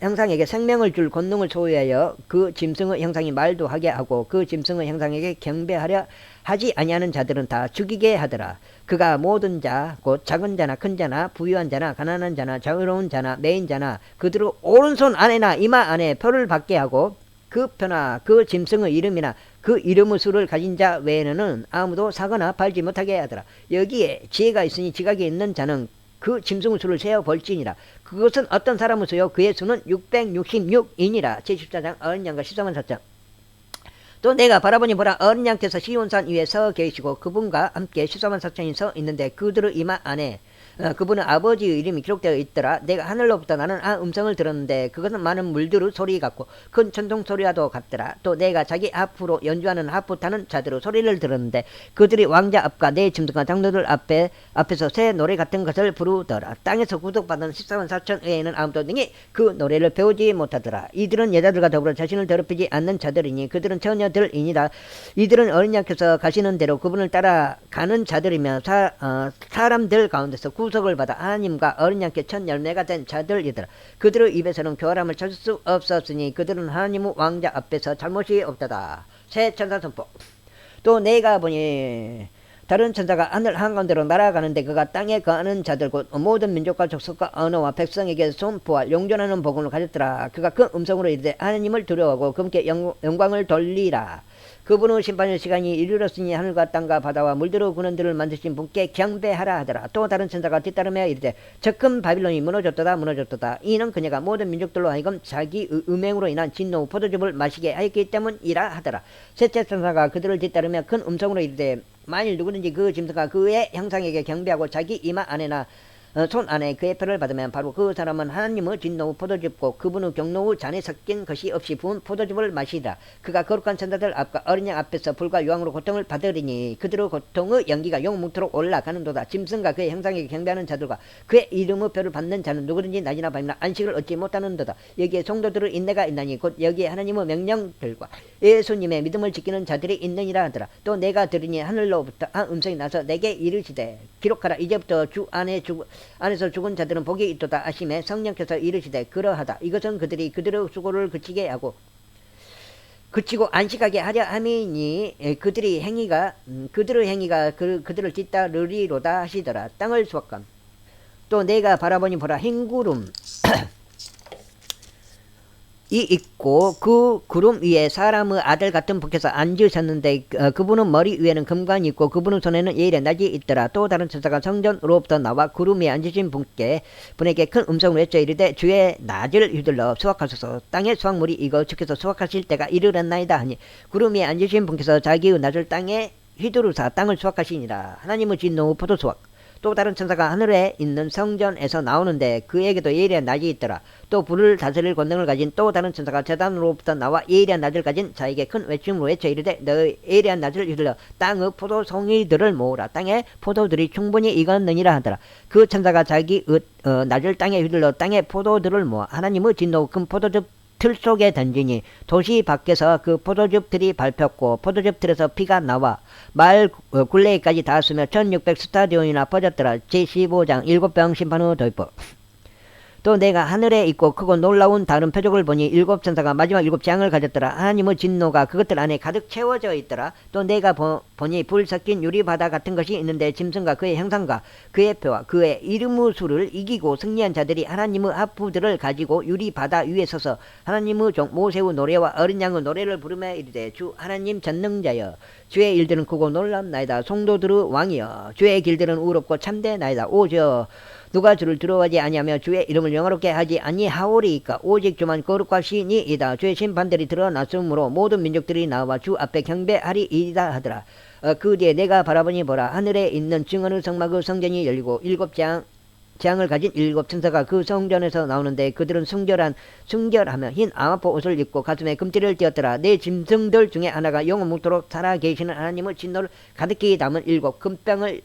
형상에게 생명을 줄 권능을 소유하여 그 짐승의 형상이 말도 하게 하고 그 짐승의 형상에게 경배하려 하지 아니하는 자들은 다 죽이게 하더라. 그가 모든 자 곧 작은 자나 큰 자나 부유한 자나 가난한 자나 자유로운 자나 매인 자나 그들의 오른손 안에나 이마 안에 표를 받게 하고 그 표나 그 짐승의 이름이나 그 이름의 수를 가진 자 외에는 아무도 사거나 팔지 못하게 하더라. 여기에 지혜가 있으니 지각이 있는 자는 그 짐승의 수를 세어 볼지니라. 그것은 어떤 사람의 수요 그의 수는 666이니라. 제14장 어린 양과 시성한 사장. 또 내가 바라보니 보라 어린 양께서 시온산 위에 서 계시고 그분과 함께 시소만 사천이 서 있는데 그들의 이마 안에 그분은 아버지의 이름이 기록되어 있더라. 내가 하늘로부터 나는 음성을 들었는데 그것은 많은 물들의 소리 같고 큰 천둥 소리와도 같더라. 또 내가 자기 앞으로 연주하는 하프 타는 자들의 소리를 들었는데 그들이 왕자 앞과 내 짐승과 장로들 앞에서 새 노래 같은 것을 부르더라. 땅에서 구속받은 14만 4천 외에는 아무도 등이 그 노래를 배우지 못하더라. 이들은 여자들과 더불어 자신을 더럽히지 않는 자들이니 그들은 처녀들이니라. 이들은 어린 양께서 가시는 대로 그분을 따라가는 자들이며 사람들 가운데서 구속을 받아 하나님과 어린 양께 첫 열매가 된 자들이더라. 그들의 입에서는 교활함을 찾을 수 없었으니 그들은 하나님의 왕자 앞에서 잘못이 없다다. 새 천사 선포. 또 내가 보니 다른 천사가 하늘 한가운데로 날아가는데 그가 땅에 거하는 자들 곧 모든 민족과 족속과 언어와 백성에게 선포할 용전하는 복음을 가졌더라. 그가 큰 음성으로 이르되 하나님을 두려워하고 그분께 영광을 돌리라. 그분의 심판의 시간이 이르렀으니 하늘과 땅과 바다와 물들의 군원들을 만드신 분께 경배하라 하더라. 또 다른 천사가 뒤따르며 이르되 저 큰 바빌론이 무너졌도다. 이는 그녀가 모든 민족들로 하여금 자기 음행으로 인한 진노 포도즙을 마시게 하였기 때문이라 하더라. 셋째 천사가 그들을 뒤따르며 큰 음성으로 이르되 만일 누구든지 그 짐승과 그의 형상에게 경배하고 자기 이마 안에나 손 안에 그의 표를 받으면 바로 그 사람은 하나님의 진노의 포도즙고 그분의 경노의 잔에 섞인 것이 없이 부은 포도즙을 마시다. 그가 거룩한 천사들 앞과 어린 양 앞에서 불과 유황으로 고통을 받으리니 그들의 고통의 연기가 영무토록 올라가는도다. 짐승과 그의 형상에게 경배하는 자들과 그의 이름의 표를 받는 자는 누구든지 낮이나 밤이나 안식을 얻지 못하는도다. 여기에 성도들의 인내가 있나니 곧 여기에 하나님의 명령들과 예수님의 믿음을 지키는 자들이 있느니라 하더라. 또 내가 들으니 하늘로부터 음성이 나서 내게 이르시되 기록하라. 이제부터 주 안에서 죽은 자들은 복이 있도다 하시매 성령께서 이르시되 그러하다. 이것은 그들이 그들의 수고를 그치고 안식하게 하려 함이니 그들의 행위가 그들을 뒤따르리로다 하시더라. 땅을 수확함. 또 내가 바라보니 보라 흰 구름 이 있고 그 구름 위에 사람의 아들 같은 분께서 앉으셨는데 그분은 머리 위에는 금관이 있고 그분의 손에는 예일의 낫이 있더라. 또 다른 천사가 성전으로부터 나와 구름 위에 앉으신 분에게 큰 음성으로 외쳐 이르되 주의 낫을 휘둘러 수확하소서. 땅의 수확물이 이거 주께서 수확하실 때가 이르렀나이다 하니 구름 위에 앉으신 분께서 자기의 낫을 땅에 휘두르사 땅을 수확하시니라. 하나님의 진노의 포도 수확. 또 다른 천사가 하늘에 있는 성전에서 나오는데 그에게도 예리한 낫이 있더라. 또 불을 다스릴 권능을 가진 또 다른 천사가 제단으로부터 나와 예리한 낫을 가진 자에게 큰 외침으로 외쳐 이르되 너의 예리한 낫을 휘둘러 땅의 포도송이들을 모으라. 땅에 포도들이 충분히 익었느니라 하더라. 그 천사가 자기 낫을 땅에 휘둘러 땅에 포도들을 모아 하나님의 진노 큰 포도즙 틀 속에 던지니 도시 밖에서 그 포도즙 틀이 밟혔고 포도즙 틀에서 피가 나와 말 굴레까지 닿았으며 1600 스타디온이나 퍼졌더라. 제15장 7병 심판의 도입법. 또 내가 하늘에 있고 크고 놀라운 다른 표적을 보니 일곱 천사가 마지막 일곱 재앙을 가졌더라. 하나님의 진노가 그것들 안에 가득 채워져 있더라. 또 내가 보니 불 섞인 유리바다 같은 것이 있는데 짐승과 그의 형상과 그의 표와 그의 이름의 수를 이기고 승리한 자들이 하나님의 하프들을 가지고 유리바다 위에 서서 하나님의 종 모세의 노래와 어린 양의 노래를 부르며 이르되 주 하나님 전능자여 주의 일들은 크고 놀랍나이다. 성도들의 왕이여 주의 길들은 의롭고 참되나이다. 오저 누가 주를 두려워하지 아니하며 주의 이름을 영화롭게 하지 아니하오리이까. 오직 주만 거룩과 신이이다. 주의 심판들이 드러났으므로 모든 민족들이 나와 주 앞에 경배하리이다 하더라. 그 뒤에 내가 바라보니 보라 하늘에 있는 증언의 성막의 성전이 열리고 일곱 재앙을 가진 일곱 천사가 그 성전에서 나오는데 그들은 순결하며 흰 암화포 옷을 입고 가슴에 금띠를 띄었더라. 내 짐승들 중에 하나가 영원무토록 살아계시는 하나님의 진노를 가득히 담은 일곱 금병을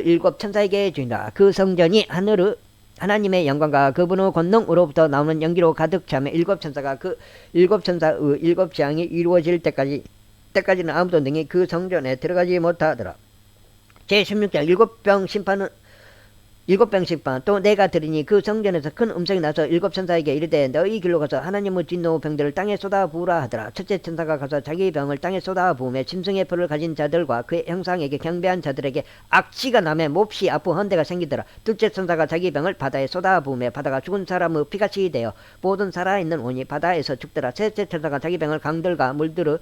일곱 천사에게 주니라. 그 성전이 하나님의 영광과 그분의 권능으로부터 나오는 연기로 가득 차며 일곱 천사가 그 일곱 천사의 일곱 재앙이 이루어질 때까지는 아무도 능히 그 성전에 들어가지 못하더라. 제16장 일곱 병 심판. 또 내가 들으니 그 성전에서 큰 음성이 나서 일곱 천사에게 이르되 너희 길로 가서 하나님의 진노 병들을 땅에 쏟아 부으라 하더라. 첫째 천사가 가서 자기 병을 땅에 쏟아 부으며 짐승의 표를 가진 자들과 그의 형상에게 경배한 자들에게 악취가 나며 몹시 아프한 데가 생기더라. 둘째 천사가 자기 병을 바다에 쏟아 부으며 바다가 죽은 사람의 피같이 되어 모든 살아있는 온이 바다에서 죽더라. 셋째 천사가 자기 병을 강들과 물들의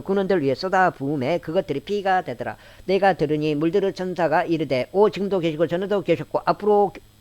군원들 위에 쏟아 부으며 그것들이 피가 되더라. 내가 들으니 물들의 천사가 이르되 오 지금도 계시고 전에도 계셨고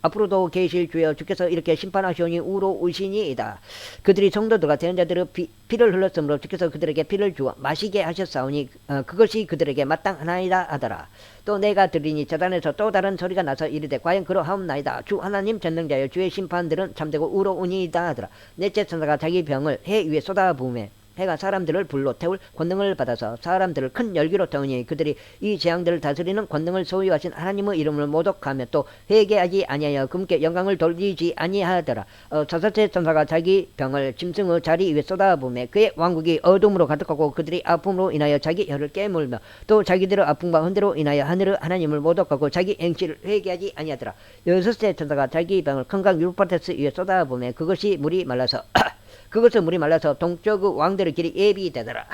앞으로도 계실 주여 주께서 이렇게 심판하시오니 우로 의신이이다. 그들이 성도들과 대언자들의 피를 흘렸으므로 주께서 그들에게 피를 주어 마시게 하셨사오니 그것이 그들에게 마땅하나이다 하더라. 또 내가 들으니 제단에서 또 다른 소리가 나서 이르되 과연 그러하옵나이다. 주 하나님 전능자여 주의 심판들은 참되고 의로우니이다 하더라. 넷째 천사가 자기 병을 해 위에 쏟아부으매 해가 사람들을 불로 태울 권능을 받아서 사람들을 큰 열기로 태우니 그들이 이 재앙들을 다스리는 권능을 소유하신 하나님의 이름을 모독하며 또 회개하지 아니하여 금께 영광을 돌리지 아니하더라. 다섯째 천사가 자기 병을 짐승의 자리 위에 쏟아부으매 그의 왕국이 어둠으로 가득하고 그들이 아픔으로 인하여 자기 혀를 깨물며 또 자기들의 아픔과 흔대로 인하여 하늘의 하나님을 모독하고 자기 행실을 회개하지 아니하더라. 여섯째 천사가 자기 병을 큰 강 유프라테스 위에 쏟아부으매 그것을 물이 말라서 동쪽의 왕들의 길이 예비되더라.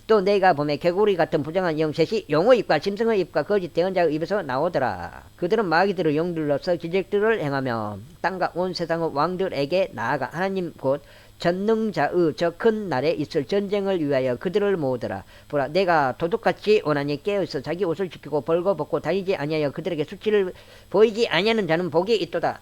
또 내가 보매 개구리 같은 부정한 영셋이 용의 입과 짐승의 입과 거짓 대언자의 입에서 나오더라. 그들은 마귀들의 영들로서 기적들을 행하며 땅과 온 세상의 왕들에게 나아가 하나님 곧 전능자의 저 큰 날에 있을 전쟁을 위하여 그들을 모으더라. 보라 내가 도둑같이 원하니 깨어있어 자기 옷을 지키고 벌거벗고 다니지 아니하여 그들에게 수치를 보이지 아니하는 자는 복이 있도다.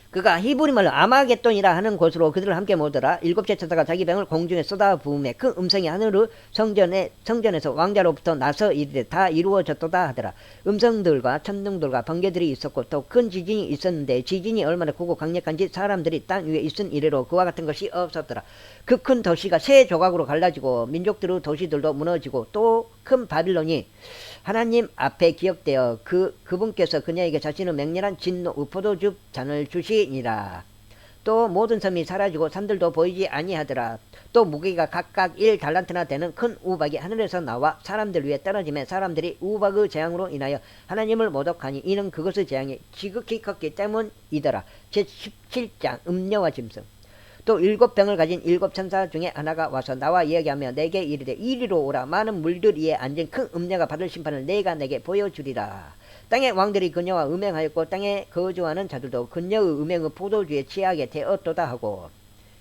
그가 히브리 말로 아마겟돈이라 하는 곳으로 그들을 함께 모으더라. 일곱째 천사가 자기 병을 공중에 쏟아부으매 그 음성이 하늘의 성전에서 왕자로부터 나서 이르되 다 이루어졌도다 하더라. 음성들과 천둥들과 번개들이 있었고 또 큰 지진이 있었는데 지진이 얼마나 크고 강력한지 사람들이 땅 위에 있은 이래로 그와 같은 것이 없었더라. 그 큰 도시가 세 조각으로 갈라지고 민족들의 도시들도 무너지고 또 큰 바빌론이 하나님 앞에 기억되어 그분께서 그녀에게 자신의 맹렬한 진노의 포도즙 잔을 주시니라. 또 모든 섬이 사라지고 산들도 보이지 아니하더라. 또 무게가 각각 1달란트나 되는 큰 우박이 하늘에서 나와 사람들 위에 떨어지며 사람들이 우박의 재앙으로 인하여 하나님을 모독하니 이는 그것의 재앙이 지극히 컸기 때문이더라. 제17장 음녀와 짐승. 또 7병을 가진 7천사 중에 하나가 와서 나와 이야기하며 내게 이르되 이리로 오라. 많은 물들 위에 앉은 큰 음녀가 받을 심판을 내가 내게 보여주리라. 땅의 왕들이 그녀와 음행하였고 땅에 거주하는 자들도 그녀의 음행의 포도주에 취하게 되었도다 하고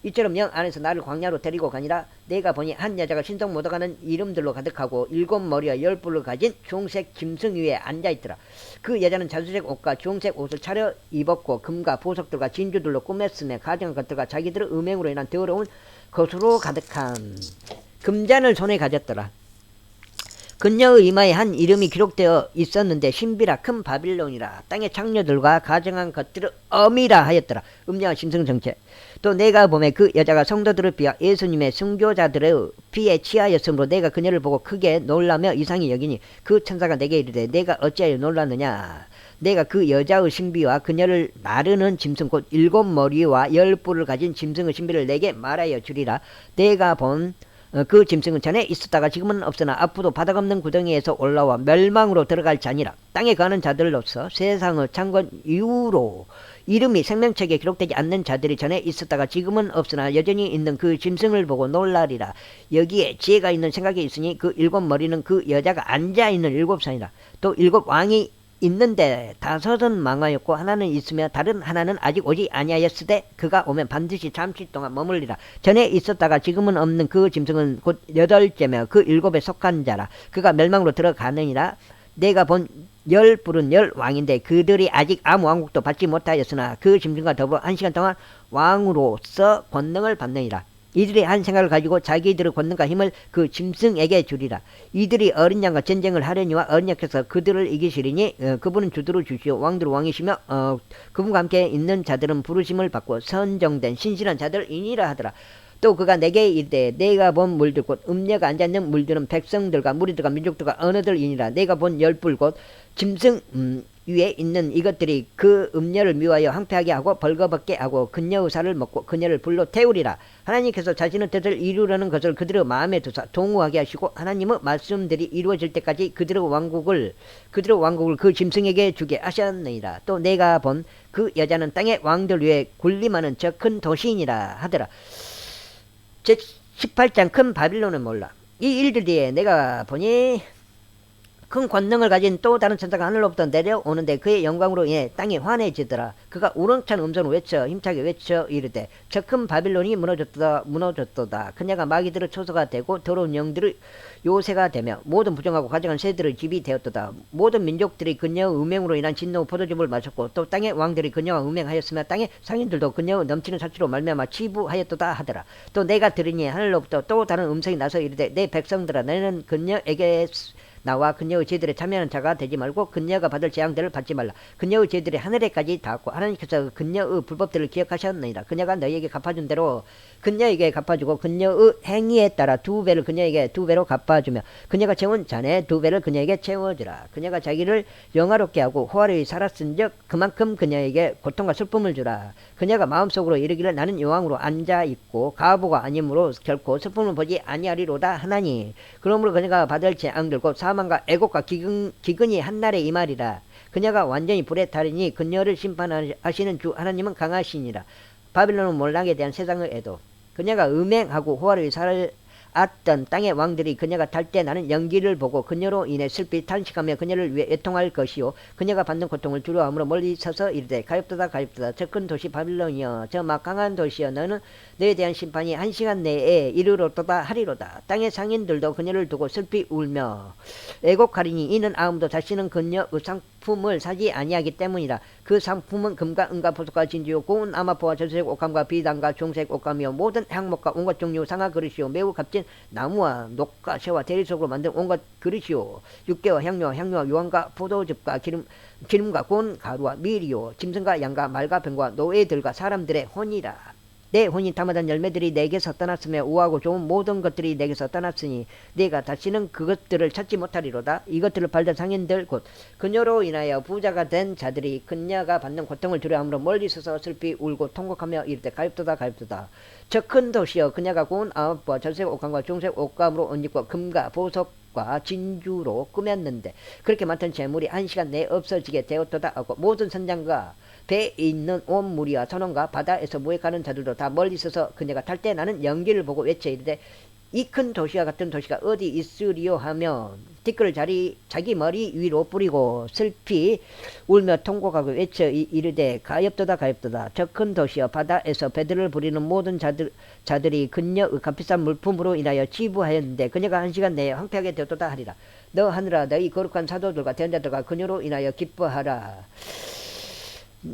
이처럼 영 안에서 나를 광야로 데리고 가니라. 내가 보니 한 여자가 신성 모독하는 이름들로 가득하고 7머리와 10뿔을 가진 주홍색 짐승 위에 앉아있더라. 그 여자는 자주색 옷과 주홍색 옷을 차려 입었고 금과 보석들과 진주들로 꾸몄으며 가정한 것들과 자기들의 음행으로 인한 더러운 것으로 가득한 금잔을 손에 가졌더라. 그녀의 이마에 한 이름이 기록되어 있었는데 신비라 큰 바빌론이라. 땅의 창녀들과 가정한 것들을 어미라 하였더라. 음녀와 짐승 정체. 또 내가 보매 그 여자가 성도들의 피와 예수님의 순교자들의 피에 취하였으므로 내가 그녀를 보고 크게 놀라며 이상히 여기니 그 천사가 내게 이르되 내가 어찌하여 놀랐느냐. 내가 그 여자의 신비와 그녀를 나르는 짐승 곧 7머리와 10뿔을 가진 짐승의 신비를 내게 말하여 주리라. 내가 본 그 짐승은 전에 있었다가 지금은 없으나 앞으로 바닥 없는 구덩이에서 올라와 멸망으로 들어갈 자니라. 땅에 가는 자들로서 세상의 창건 이후로 이름이 생명책에 기록되지 않는 자들이 전에 있었다가 지금은 없으나 여전히 있는 그 짐승을 보고 놀라리라. 여기에 지혜가 있는 생각이 있으니 그 7머리는 그 여자가 앉아있는 7산이라. 또 7왕이 있는데 5은 망하였고 하나는 있으며 다른 하나는 아직 오지 아니하였으되 그가 오면 반드시 잠시 동안 머물리라. 전에 있었다가 지금은 없는 그 짐승은 곧 8째며 그 7에 속한 자라. 그가 멸망으로 들어가느니라. 내가 본 10뿔은 10왕인데 그들이 아직 아무 왕국도 받지 못하였으나 그 짐승과 더불어 1시간 동안 왕으로서 권능을 받느니라. 이들이 한 생각을 가지고 자기들의 권능과 힘을 그 짐승에게 주리라. 이들이 어린 양과 전쟁을 하려니와 어린 양께서 그들을 이기시리니 그분은 주들을 주시오 왕들의 왕이시며 그분과 함께 있는 자들은 부르심을 받고 선정된 신실한 자들이니라 하더라. 또 그가 내게 이르되 내가 본 물들 곧 음녀가 앉아있는 물들은 백성들과 무리들과 민족들과 언어들이니라. 내가 본 10뿔 곧 짐승 위에 있는 이것들이 그 음녀를 미워하여 황폐하게 하고 벌거벗게 하고 그녀의 살을 먹고 그녀를 불로 태우리라. 하나님께서 자신의 뜻을 이루려는 것을 그들의 마음에 두사 동우하게 하시고 하나님의 말씀들이 이루어질 때까지 그들의 왕국을 그 짐승에게 주게 하셨느니라. 또 내가 본 그 여자는 땅의 왕들 위에 군림하는 저 큰 도시이니라 하더라. 제18장 큰 바빌론은 몰라. 이 일들 뒤에 내가 보니 큰 권능을 가진 또 다른 천사가 하늘로부터 내려오는데 그의 영광으로 인해 땅이 환해지더라. 그가 우렁찬 음성으로 외쳐 힘차게 외쳐 이르되 저 큰 바빌론이 무너졌도다. 그녀가 마귀들의 초소가 되고 더러운 영들의 요새가 되며 모든 부정하고 가증한 새들의 집이 되었도다. 모든 민족들이 그녀의 음행으로 인한 진노 포도즙을 마셨고 또 땅의 왕들이 그녀와 음행하였으며 땅의 상인들도 그녀의 넘치는 사치로 말미암아 치부하였도다 하더라. 또 내가 들으니 하늘로부터 또 다른 음성이 나서 이르되 내 백성들아 너희는 그녀에게 나와 그녀의 죄들에 참여하는 자가 되지 말고 그녀가 받을 재앙들을 받지 말라. 그녀의 죄들이 하늘에까지 닿았고 하나님께서 그녀의 불법들을 기억하셨느니라. 그녀가 너희에게 갚아준 대로 그녀에게 갚아주고 그녀의 행위에 따라 2배를 그녀에게 2배로 갚아주며 그녀가 채운 잔에 2배를 그녀에게 채워주라. 그녀가 자기를 영화롭게 하고 호화로이 살았은즉 그만큼 그녀에게 고통과 슬픔을 주라. 그녀가 마음속으로 이르기를 나는 여왕으로 앉아있고 가보가 아니므로 결코 슬픔을 보지 아니하리로다 하나니 그러므로 그녀가 받을 재앙들 곧 사망과 애곡과 기근이 한날에 임하리라. 그녀가 완전히 불에 타리니 그녀를 심판하시는 주 하나님은 강하시니라. 바빌론은 몰락에 대한 세상의 애도 그녀가 음행하고 호화를 살았던 땅의 왕들이 그녀가 탈 때 나는 연기를 보고 그녀로 인해 슬피 탄식하며 그녀를 위해 애통할 것이요 그녀가 받는 고통을 두려워함으로 멀리 서서 이르되 가엾도다 가엾도다 저 큰 도시 바빌론이여 저 막강한 도시여 너는 너에 대한 심판이 1시간 내에 이르렀도다 하리로다. 땅의 상인들도 그녀를 두고 슬피 울며 애곡하리니 이는 아무도 다시는 그녀의 상품을 사지 아니하기 때문이라. 그 상품은 금과 은과 보석과 진주요 고운 아마포와 저색 옥감과 비단과 종색 옥감이요 모든 향목과 온갖 종류 상하 그릇이요 매우 값진 나무와 녹과 새와 대리석으로 만든 온갖 그릇이요 육개와 향료와 유황과 포도즙과 기름과 고운 가루와 밀이요 짐승과 양과 말과 병과 노예들과 사람들의 혼이라. 내 혼이 담아둔 열매들이 내게서 떠났으며 우아하고 좋은 모든 것들이 내게서 떠났으니 내가 다시는 그것들을 찾지 못하리로다. 이것들을 팔던 상인들 곧 그녀로 인하여 부자가 된 자들이 그녀가 받는 고통을 두려워함으로 멀리 서서 슬피 울고 통곡하며 이르되 가엾도다 가엾도다. 저 큰 도시여 그녀가 고운 아합과 절색 옥감과 중색 옥감으로 옷 입고 금과 보석과 진주로 꾸몄는데 그렇게 많던 재물이 1시간 내에 없어지게 되었도다 하고 모든 선장과 배에 있는 온 무리와 선원과 바다에서 무역하는 자들도 다 멀리 서서 그녀가 탈 때 나는 연기를 보고 외쳐 이르되 이 큰 도시와 같은 도시가 어디 있으리요 하며 티끌을 자기 머리 위로 뿌리고 슬피 울며 통곡하고 외쳐 이르되 가엾도다 가엾도다 저 큰 도시여 바다에서 배들을 부리는 모든 자들이 그녀의 값비싼 물품으로 인하여 치부하였는데 그녀가 1시간 내에 황폐하게 되었도다 하리라. 너 하늘아 너희 거룩한 사도들과 대언자들과 그녀로 인하여 기뻐하라.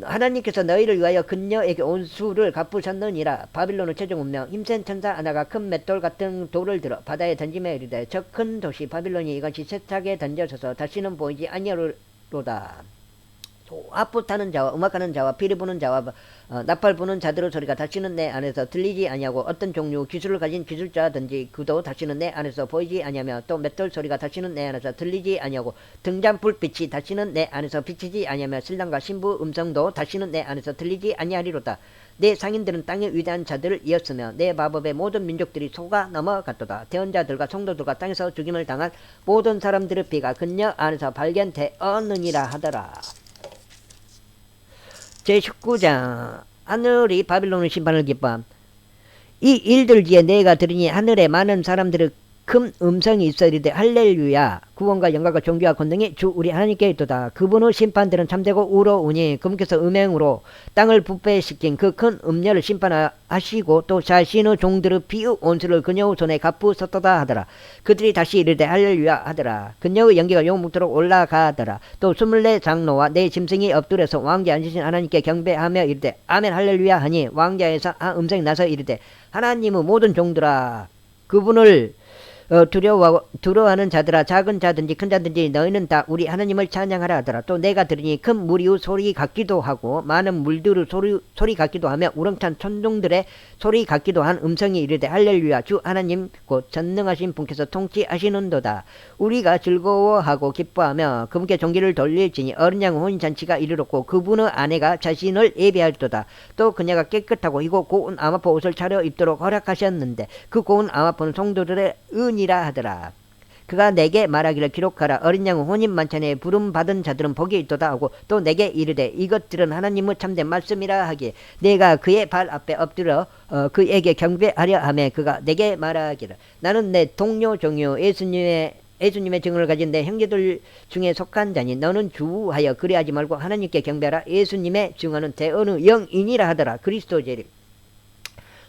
하나님께서 너희를 위하여 그녀에게 온 수를 갚으셨느니라. 바빌론의 최종 운명 힘센 천사 하나가 큰 맷돌 같은 돌을 들어 바다에 던지며 이르되 저 큰 도시 바빌론이 이것이 세차게 던져져서 다시는 보이지 아니하리로다. 앞부 타는 자와 음악하는 자와 피리 부는 자와 나팔 부는 자들의 소리가 다시는 내 안에서 들리지 아니하고 어떤 종류 기술을 가진 기술자든지 그도 다시는 내 안에서 보이지 아니하며 또 맷돌 소리가 다시는 내 안에서 들리지 아니하고 등잔 불빛이 다시는 내 안에서 비치지 아니하며 신랑과 신부 음성도 다시는 내 안에서 들리지 아니하리로다. 내 상인들은 땅의 위대한 자들을 이었으며 내 마법의 모든 민족들이 속아 넘어갔도다. 대언자들과 성도들과 땅에서 죽임을 당한 모든 사람들의 피가 그녀 안에서 발견되었느니라 하더라. 제19장 하늘이 바빌론의 심판을 기뻐함. 이 일들 뒤에 내가 들으니 하늘에 많은 사람들의 큰 음성이 있어 이르되 할렐루야 구원과 영광과 존귀와 권능이 주 우리 하나님께 있도다. 그분의 심판들은 참되고 의로우니 그분께서 음행으로 땅을 부패시킨 그 큰 음녀를 심판하시고 또 자신의 종들의 피의 온수를 그녀의 손에 갚으셨도다 하더라. 그들이 다시 이르되 할렐루야 하더라. 그녀의 연기가 영원토록 올라가더라. 또 24 장로와 네 짐승이 엎드려서 왕좌에 앉으신 하나님께 경배하며 이르되 아멘 할렐루야 하니 왕좌에서 음성이 나서 이르되 하나님의 모든 종들아 그분을 두려워하는 자들아 작은 자든지 큰 자든지 너희는 다 우리 하나님을 찬양하라 하더라. 또 내가 들으니 큰 무리의 소리 같기도 하고 많은 물들의 소리 같기도 하며 우렁찬 천둥들의 소리 같기도 한 음성이 이르되 할렐루야 주 하나님 곧 전능하신 분께서 통치하시는도다. 우리가 즐거워하고 기뻐하며 그분께 존귀를 돌릴지니 어린 양 혼인잔치가 이르렀고 그분의 아내가 자신을 예비할도다. 또 그녀가 깨끗하고 희고 고운 아마포 옷을 차려 입도록 허락하셨는데 그 고운 아마포는 성도들의 은이라 하더라. 그가 내게 말하기를 기록하라. 어린 양 혼인 만찬에 부름 받은 자들은 복이 있도다 하고 또 내게 이르되 이것들은 하나님의 참된 말씀이라 하기에 내가 그의 발 앞에 엎드려 그에게 경배하려 하매 그가 내게 말하기를 나는 내 동료 종료 예수님의 예수님의 증언을 가진 내 형제들 중에 속한 자니 너는 주하여 그리하지 말고 하나님께 경배하라. 예수님의 증언은 대어느 영인이라 하더라. 그리스도제리.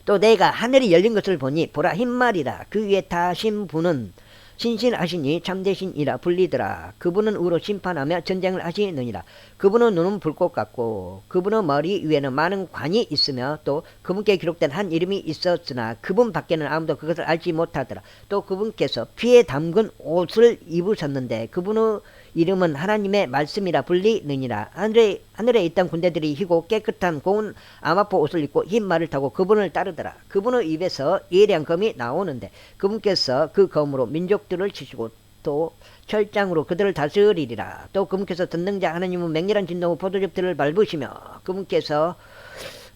또 내가 하늘이 열린 것을 보니 보라 흰말이라. 그 위에 타신 분은 신실하시니 참되신이라 불리더라. 그분은 의로 심판하며 전쟁을 하시느니라. 그분은 눈은 불꽃 같고 그분의 머리 위에는 많은 관이 있으며 또 그분께 기록된 한 이름이 있었으나 그분 밖에는 아무도 그것을 알지 못하더라. 또 그분께서 피에 담근 옷을 입으셨는데 그분의 이름은 하나님의 말씀이라 불리느니라. 하늘에 있던 군대들이 희고 깨끗한 고운 아마포 옷을 입고 흰 말을 타고 그분을 따르더라. 그분의 입에서 예리한 검이 나오는데 그분께서 그 검으로 민족들을 치시고 또 철장으로 그들을 다스리리라. 또 그분께서 전능자 하나님은 맹렬한 진동의 포도즙들을 밟으시며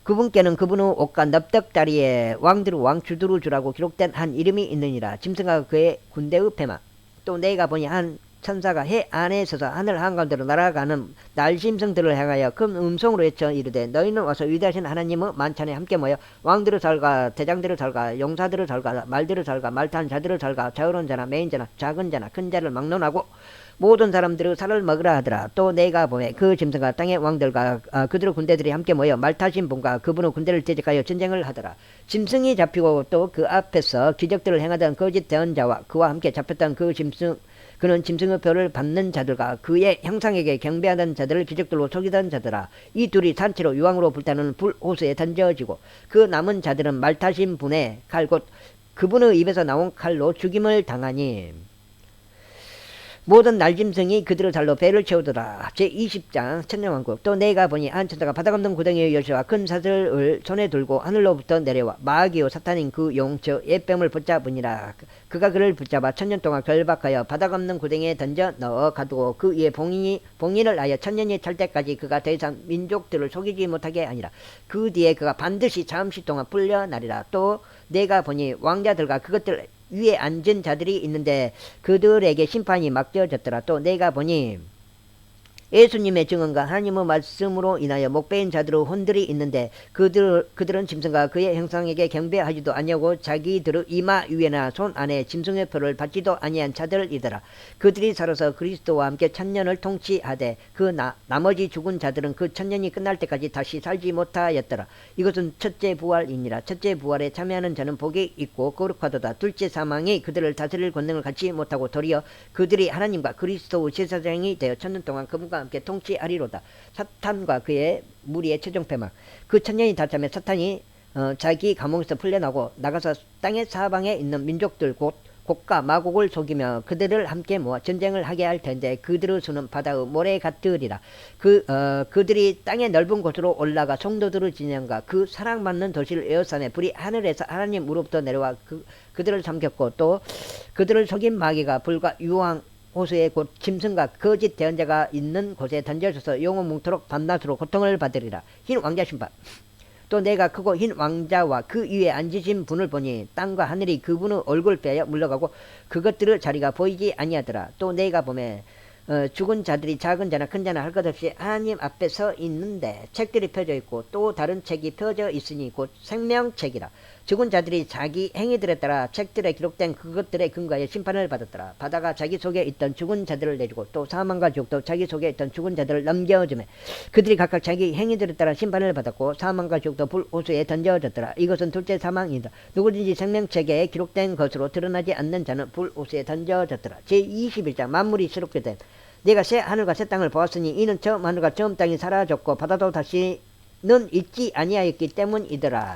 그분께는 그분의 옷과 넓적다리에 왕들의 왕 주두루 주라고 기록된 한 이름이 있느니라. 짐승과 그의 군대의 패만. 또 내가 보니 한 천사가 해 안에 서서 하늘 한가운데로 날아가는 날짐승들을 향하여 큰 음성으로 외쳐 이르되 너희는 와서 위대하신 하나님의 만찬에 함께 모여 왕들을 살가 대장들을 살가 용사들을 살가 말들을 살가 말타는 자들을 살가 자유로운 자나 매인 자나 작은 자나 큰 자를 막론하고 모든 사람들의 살을 먹으라 하더라. 또 내가 보매 그 짐승과 땅의 왕들과 그들의 군대들이 함께 모여 말타신 분과 그분의 군대를 대적하여 전쟁을 하더라. 짐승이 잡히고 또 그 앞에서 기적들을 행하던 거짓 대언자와 그와 함께 잡혔던 그 짐승 그는 짐승의 표를 받는 자들과 그의 형상에게 경배하던 자들을 기적들로 속이던 자들아. 이 둘이 산채로 유황으로 불타는 불호수에 던져지고 그 남은 자들은 말타신 분의 칼 곧 그분의 입에서 나온 칼로 죽임을 당하니 모든 날짐승이 그들을 살로 배를 채우더라. 제20장 천년왕국. 또 내가 보니 한 천사가 바닥 없는 구덩이의 열쇠와 큰 사슬을 손에 들고 하늘로부터 내려와 마귀요 사탄인 그 용 저 옛뱀을 붙잡으니라. 그가 그를 붙잡아 천년 동안 결박하여 바닥 없는 구덩이에 던져 넣어 가두고 그 위에 봉인을 하여 천년이 찰 때까지 그가 더 이상 민족들을 속이지 못하게 하니라. 그 뒤에 그가 반드시 잠시 동안 풀려나리라. 또 내가 보니 왕자들과 그것들 위에 앉은 자들이 있는데 그들에게 심판이 맡겨졌더라. 또 내가 보니 예수님의 증언과 하나님의 말씀으로 인하여 목배인 자들의 혼들이 있는데 그들은 짐승과 그의 형상에게 경배하지도 아니하고 자기들의 이마 위에나 손 안에 짐승의 표를 받지도 아니한 자들이더라. 그들이 살아서 그리스도와 함께 천년을 통치하되 그 나머지 죽은 자들은 그 천년이 끝날 때까지 다시 살지 못하였더라. 이것은 첫째 부활이니라. 첫째 부활에 참여하는 자는 복이 있고 거룩하도다. 둘째 사망이 그들을 다스릴 권능을 갖지 못하고 도리어 그들이 하나님과 그리스도의 제사장이 되어 천년 동안 그분과 함께 통치하리로다. 사탄과 그의 무리의 최종 패망. 그 천년이 다 차면 사탄이 자기 감옥에서 풀려나고 나가서 땅의 사방에 있는 민족들 곧 곡과 마곡을 속이며 그들을 함께 모아 전쟁을 하게 할 텐데 그들의 수는 바다의 모래 같으리라. 그들이 땅의 넓은 곳으로 올라가 성도들의 진영과 그 사랑받는 도시를 에워싸매 불이 하늘에서 하나님으로부터 내려와 그들을 삼켰고 또 그들을 속인 마귀가 불과 유황 호수에 곧 짐승과 거짓 대언자가 있는 곳에 던져져서 영원 뭉토록 밤낮으로 고통을 받으리라. 흰 왕자 심판. 또 내가 크고 흰 왕자와 그 위에 앉으신 분을 보니 땅과 하늘이 그분의 얼굴을 빼어 물러가고 그것들의 자리가 보이지 아니하더라. 또 내가 보매 죽은 자들이 작은 자나 큰 자나 할 것 없이 하나님 앞에 서 있는데 책들이 펴져 있고 또 다른 책이 펴져 있으니 곧 생명책이라. 죽은 자들이 자기 행위들에 따라 책들에 기록된 그것들의 근거에 심판을 받았더라. 바다가 자기 속에 있던 죽은 자들을 내주고 또 사망과 죽도 자기 속에 있던 죽은 자들을 넘겨주매 그들이 각각 자기 행위들에 따라 심판을 받았고 사망과 죽도 불호수에 던져졌더라. 이것은 둘째 사망이다. 누구든지 생명책에 기록된 것으로 드러나지 않는 자는 불호수에 던져졌더라. 제21장 만물이 새롭게 된. 내가 새 하늘과 새 땅을 보았으니 이는 처음 하늘과 처음 땅이 사라졌고 바다도 다시는 있지 아니하였기 때문이더라.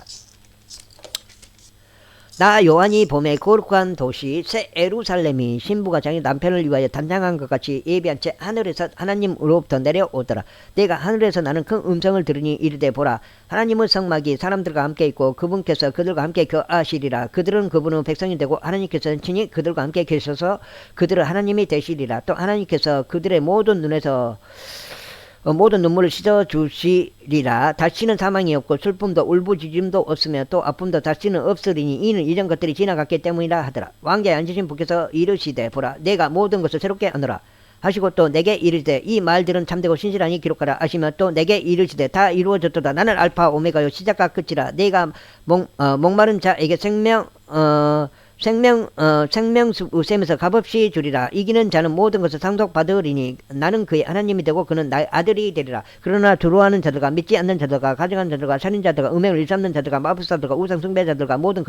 나 요한이 봄에 거룩한 도시 새 예루살렘이 신부가 자기 남편을 위하여 단장한 것 같이 예비한 채 하늘에서 하나님으로부터 내려오더라. 내가 하늘에서 나는 큰 음성을 들으니 이르되 보라 하나님의 성막이 사람들과 함께 있고 그분께서 그들과 함께 거하시리라. 그들은 그분의 백성이 되고 하나님께서는 친히 그들과 함께 계셔서 그들은 하나님이 되시리라. 또 하나님께서 그들의 모든 눈에서 모든 눈물을 씻어주시리라. 다시는 사망이 없고 슬픔도 울부짖음도 없으며 또 아픔도 다시는 없으리니 이는 이전 것들이 지나갔기 때문이라 하더라. 왕자에 앉으신 분께서 이르시되 보라 내가 모든 것을 새롭게 하노라 하시고 또 내게 이르시되 이 말들은 참되고 신실하니 기록하라 하시며 또 내게 이르시되 다 이루어졌도다. 나는 알파 오메가요 시작과 끝이라. 내가 목마른 자에게 생명수 셈에서 값없이 주리라. 이기는 자는 모든 것을 상속받으리니 나는 그의 하나님이 되고 그는 나의 아들이 되리라. 그러나 두려워하는 자들과 믿지 않는 자들과 가증한 자들과 살인자들과 음행을 일삼는 자들과 마법사들과 우상숭배자들과 모든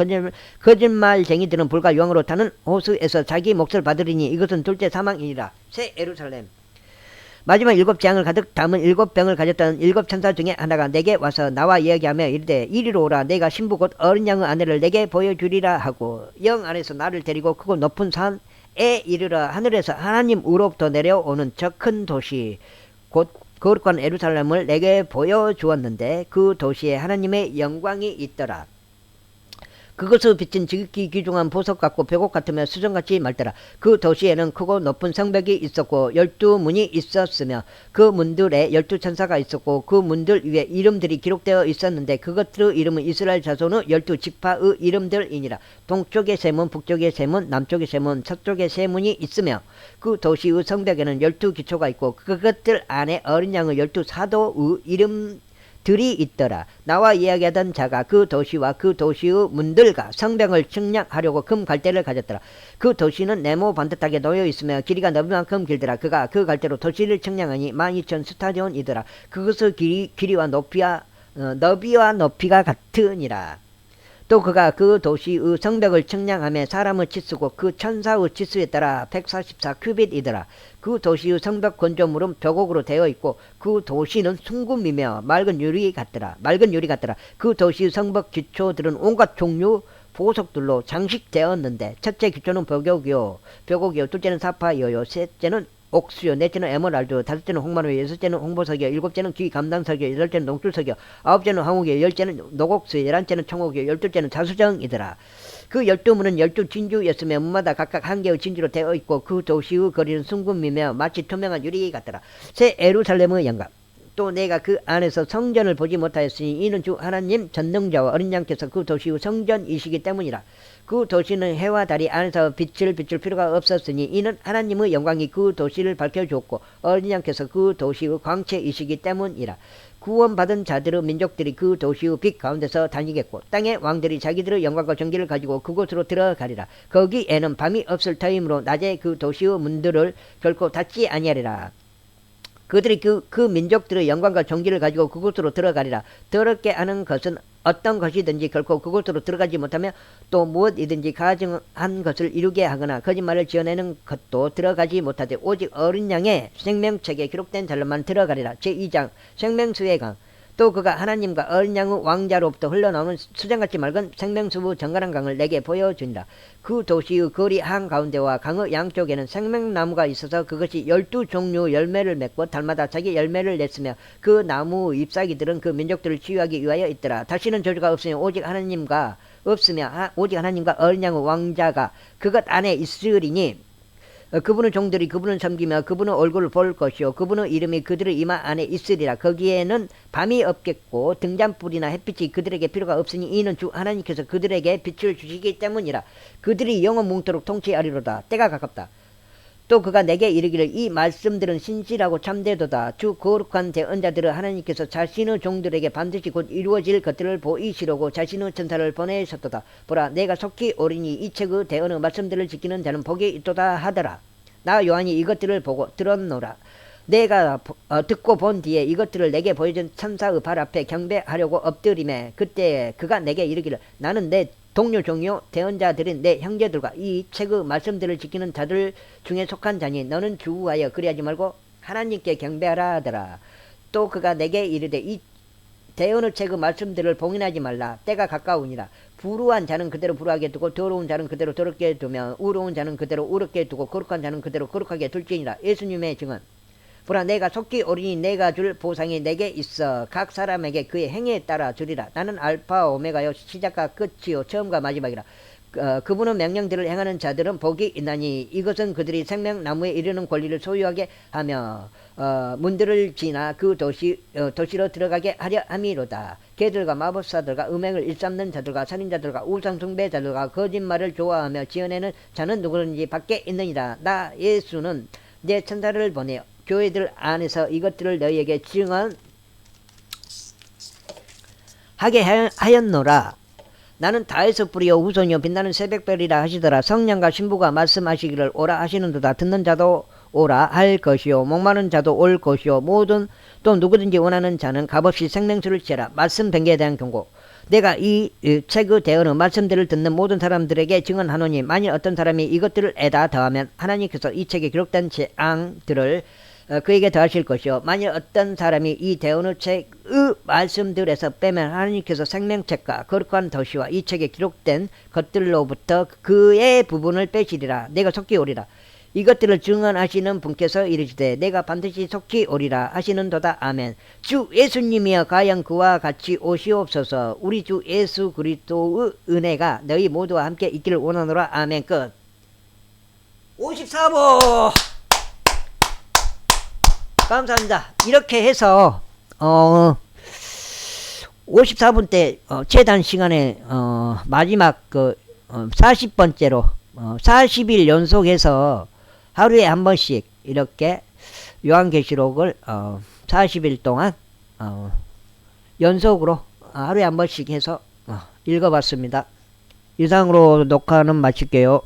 거짓말쟁이들은 불과 유황으로 타는 호수에서 자기 몫을 받으리니 이것은 둘째 사망이니라. 새 예루살렘. 마지막 7재앙을 가득 담은 7병을 가졌던 7천사 중에 하나가 내게 와서 나와 이야기하며 이르되 이리로 오라. 내가 신부 곧 어린 양의 아내를 내게 보여주리라 하고 영 안에서 나를 데리고 크고 높은 산에 이르러 하늘에서 하나님으로부터 내려오는 저 큰 도시 곧 거룩한 예루살렘을 내게 보여주었는데 그 도시에 하나님의 영광이 있더라. 그것의 빛은 지극히 귀중한 보석 같고 벽옥 같으며 수정같이 맑더라. 그 도시에는 크고 높은 성벽이 있었고 12문이 있었으며 그 문들에 12천사가 있었고 그 문들 위에 이름들이 기록되어 있었는데 그것들의 이름은 이스라엘 자손의 12지파의 이름들이니라. 동쪽의 세 문, 북쪽의 세 문, 남쪽의 세 문, 서쪽의 세 문이 있으며 그 도시의 성벽에는 12기초가 있고 그것들 안에 어린 양의 12사도의 이름 들이 있더라. 나와 이야기하던 자가 그 도시와 그 도시의 문들과 성벽을 측량하려고 금 갈대를 가졌더라. 그 도시는 네모 반듯하게 놓여 있으며 길이가 너비만큼 길더라. 그가 그 갈대로 도시를 측량하니 12,000 스타디온이더라. 그것의 길이와 너비와 높이가 같으니라. 또 그가 그 도시의 성벽을 측량하며 사람의 치수고 그 천사의 치수에 따라 144 큐빗이더라. 그 도시의 성벽 건조물은 벽옥으로 되어 있고 그 도시는 순금이며 맑은 유리 같더라. 그 도시의 성벽 기초들은 온갖 종류 보석들로 장식되었는데 첫째 기초는 벽옥이요, 둘째는 사파이어요, 셋째는 옥수요, 넷째는 에메랄드, 다섯째는 홍마루요, 여섯째는 홍보석이요, 일곱째는 귀 감단석이요, 여덟째는 농출석이요, 아홉째는 황옥이요, 열째는 녹옥수요, 11째는 청옥이요, 12째는 자수정이더라. 그 12문은 12진주였으며 문마다 각각 한 개의 진주로 되어 있고 그 도시의 거리는 순금이며 마치 투명한 유리 같더라. 새 예루살렘의 영광. 또 내가 그 안에서 성전을 보지 못하였으니 이는 주 하나님 전능자와 어린 양께서 그 도시의 성전이시기 때문이라. 그 도시는 해와 달이 안에서 빛을 비출 필요가 없었으니 이는 하나님의 영광이 그 도시를 밝혀주었고 어린 양께서 그 도시의 광채이시기 때문이라. 구원받은 자들의 민족들이 그 도시의 빛 가운데서 다니겠고 땅의 왕들이 자기들의 영광과 정기를 가지고 그곳으로 들어가리라. 거기에는 밤이 없을 터이므로 낮에 그 도시의 문들을 결코 닫지 아니하리라. 그들이 그 민족들의 영광과 정기를 가지고 그곳으로 들어가리라. 더럽게 하는 것은 어떤 것이든지 결코 그곳으로 들어가지 못하며 또 무엇이든지 가증한 것을 이루게 하거나 거짓말을 지어내는 것도 들어가지 못하되 오직 어린 양의 생명책에 기록된 자로만 들어가리라. 제2장 생명수의 강. 또 그가 하나님과 어린 양의 왕자로부터 흘러나오는 수정같이 맑은 생명수의 정갈한 강을 내게 보여준다. 그 도시의 거리 한가운데와 강의 양쪽에는 생명나무가 있어서 그것이 12종류 열매를 맺고 달마다 자기 열매를 냈으며 그 나무 잎사귀들은 그 민족들을 치유하기 위하여 있더라. 다시는 저주가 없으며 오직 하나님과 어린 양의 왕자가 그것 안에 있으리니 그분의 종들이 그분을 섬기며 그분의 얼굴을 볼 것이요 그분의 이름이 그들의 이마 안에 있으리라. 거기에는 밤이 없겠고 등잔불이나 햇빛이 그들에게 필요가 없으니 이는 주 하나님께서 그들에게 빛을 주시기 때문이라. 그들이 영원 뭉토록 통치하리로다. 때가 가깝다. 또 그가 내게 이르기를 이 말씀들은 신실하고 참되도다. 주 거룩한 대언자들을 하나님께서 자신의 종들에게 반드시 곧 이루어질 것들을 보이시려고 자신의 천사를 보내셨도다. 보라, 내가 속히 오리니 이 책의 대언의 말씀들을 지키는 자는 복이 있도다 하더라. 나 요한이 이것들을 보고 들었노라. 내가 듣고 본 뒤에 이것들을 내게 보여준 천사의 발 앞에 경배하려고 엎드리매 그때 그가 내게 이르기를 나는 내 동료 종료 대언자들인 내 형제들과 이 책의 말씀들을 지키는 자들 중에 속한 자니 너는 주의하여 그리하지 말고 하나님께 경배하라 하더라. 또 그가 내게 이르되 이 대언의 책의 말씀들을 봉인하지 말라. 때가 가까우니라. 불우한 자는 그대로 불우하게 두고 더러운 자는 그대로 더럽게 두며 의로운 자는 그대로 의롭게 두고 거룩한 자는 그대로 거룩하게 둘지니라. 예수님의 증언. 보라, 내가 속히 오리니 내가 줄 보상이 내게 있어 각 사람에게 그의 행위에 따라 주리라. 나는 알파 오메가요 시작과 끝이요 처음과 마지막이라. 그분의 명령들을 행하는 자들은 복이 있나니 이것은 그들이 생명나무에 이르는 권리를 소유하게 하며 문들을 지나 그 도시로 들어가게 하려 함이로다. 개들과 마법사들과 음행을 일삼는 자들과 살인자들과 우상숭배자들과 거짓말을 좋아하며 지어내는 자는 누구든지 밖에 있느니라. 나 예수는 내 천사를 보내어 교회들 안에서 이것들을 너희에게 증언하게 하였노라. 나는 다에서 뿌리요 후손이요 빛나는 새벽별이라 하시더라. 성령과 신부가 말씀하시기를 오라 하시는도다. 듣는 자도 오라 할 것이요 목마른 자도 올 것이요 모든 또 누구든지 원하는 자는 값없이 생명수를 취하라. 말씀 뱅개에 대한 경고. 내가 이 책의 대언의 말씀들을 듣는 모든 사람들에게 증언하노니 만일 어떤 사람이 이것들을 에다 더하면 하나님께서 이 책에 기록된 재앙들을 그에게 더하실 것이요 만일 어떤 사람이 이 대언의 책의 말씀들에서 빼면 하나님께서 생명책과 거룩한 도시와 이 책에 기록된 것들로부터 그의 부분을 빼시리라. 내가 속히 오리라. 이것들을 증언하시는 분께서 이르시되 내가 반드시 속히 오리라 하시는도다. 아멘. 주 예수님이여 가령 그와 같이 오시옵소서. 우리 주 예수 그리스도의 은혜가 너희 모두와 함께 있기를 원하노라. 아멘. 끝. 54부 감사합니다. 이렇게 해서 54분 때 재단 시간에 마지막 40번째로 40일 연속해서 하루에 한 번씩 이렇게 요한계시록을 40일 동안 연속으로 하루에 한 번씩 해서 읽어봤습니다. 이상으로 녹화는 마칠게요.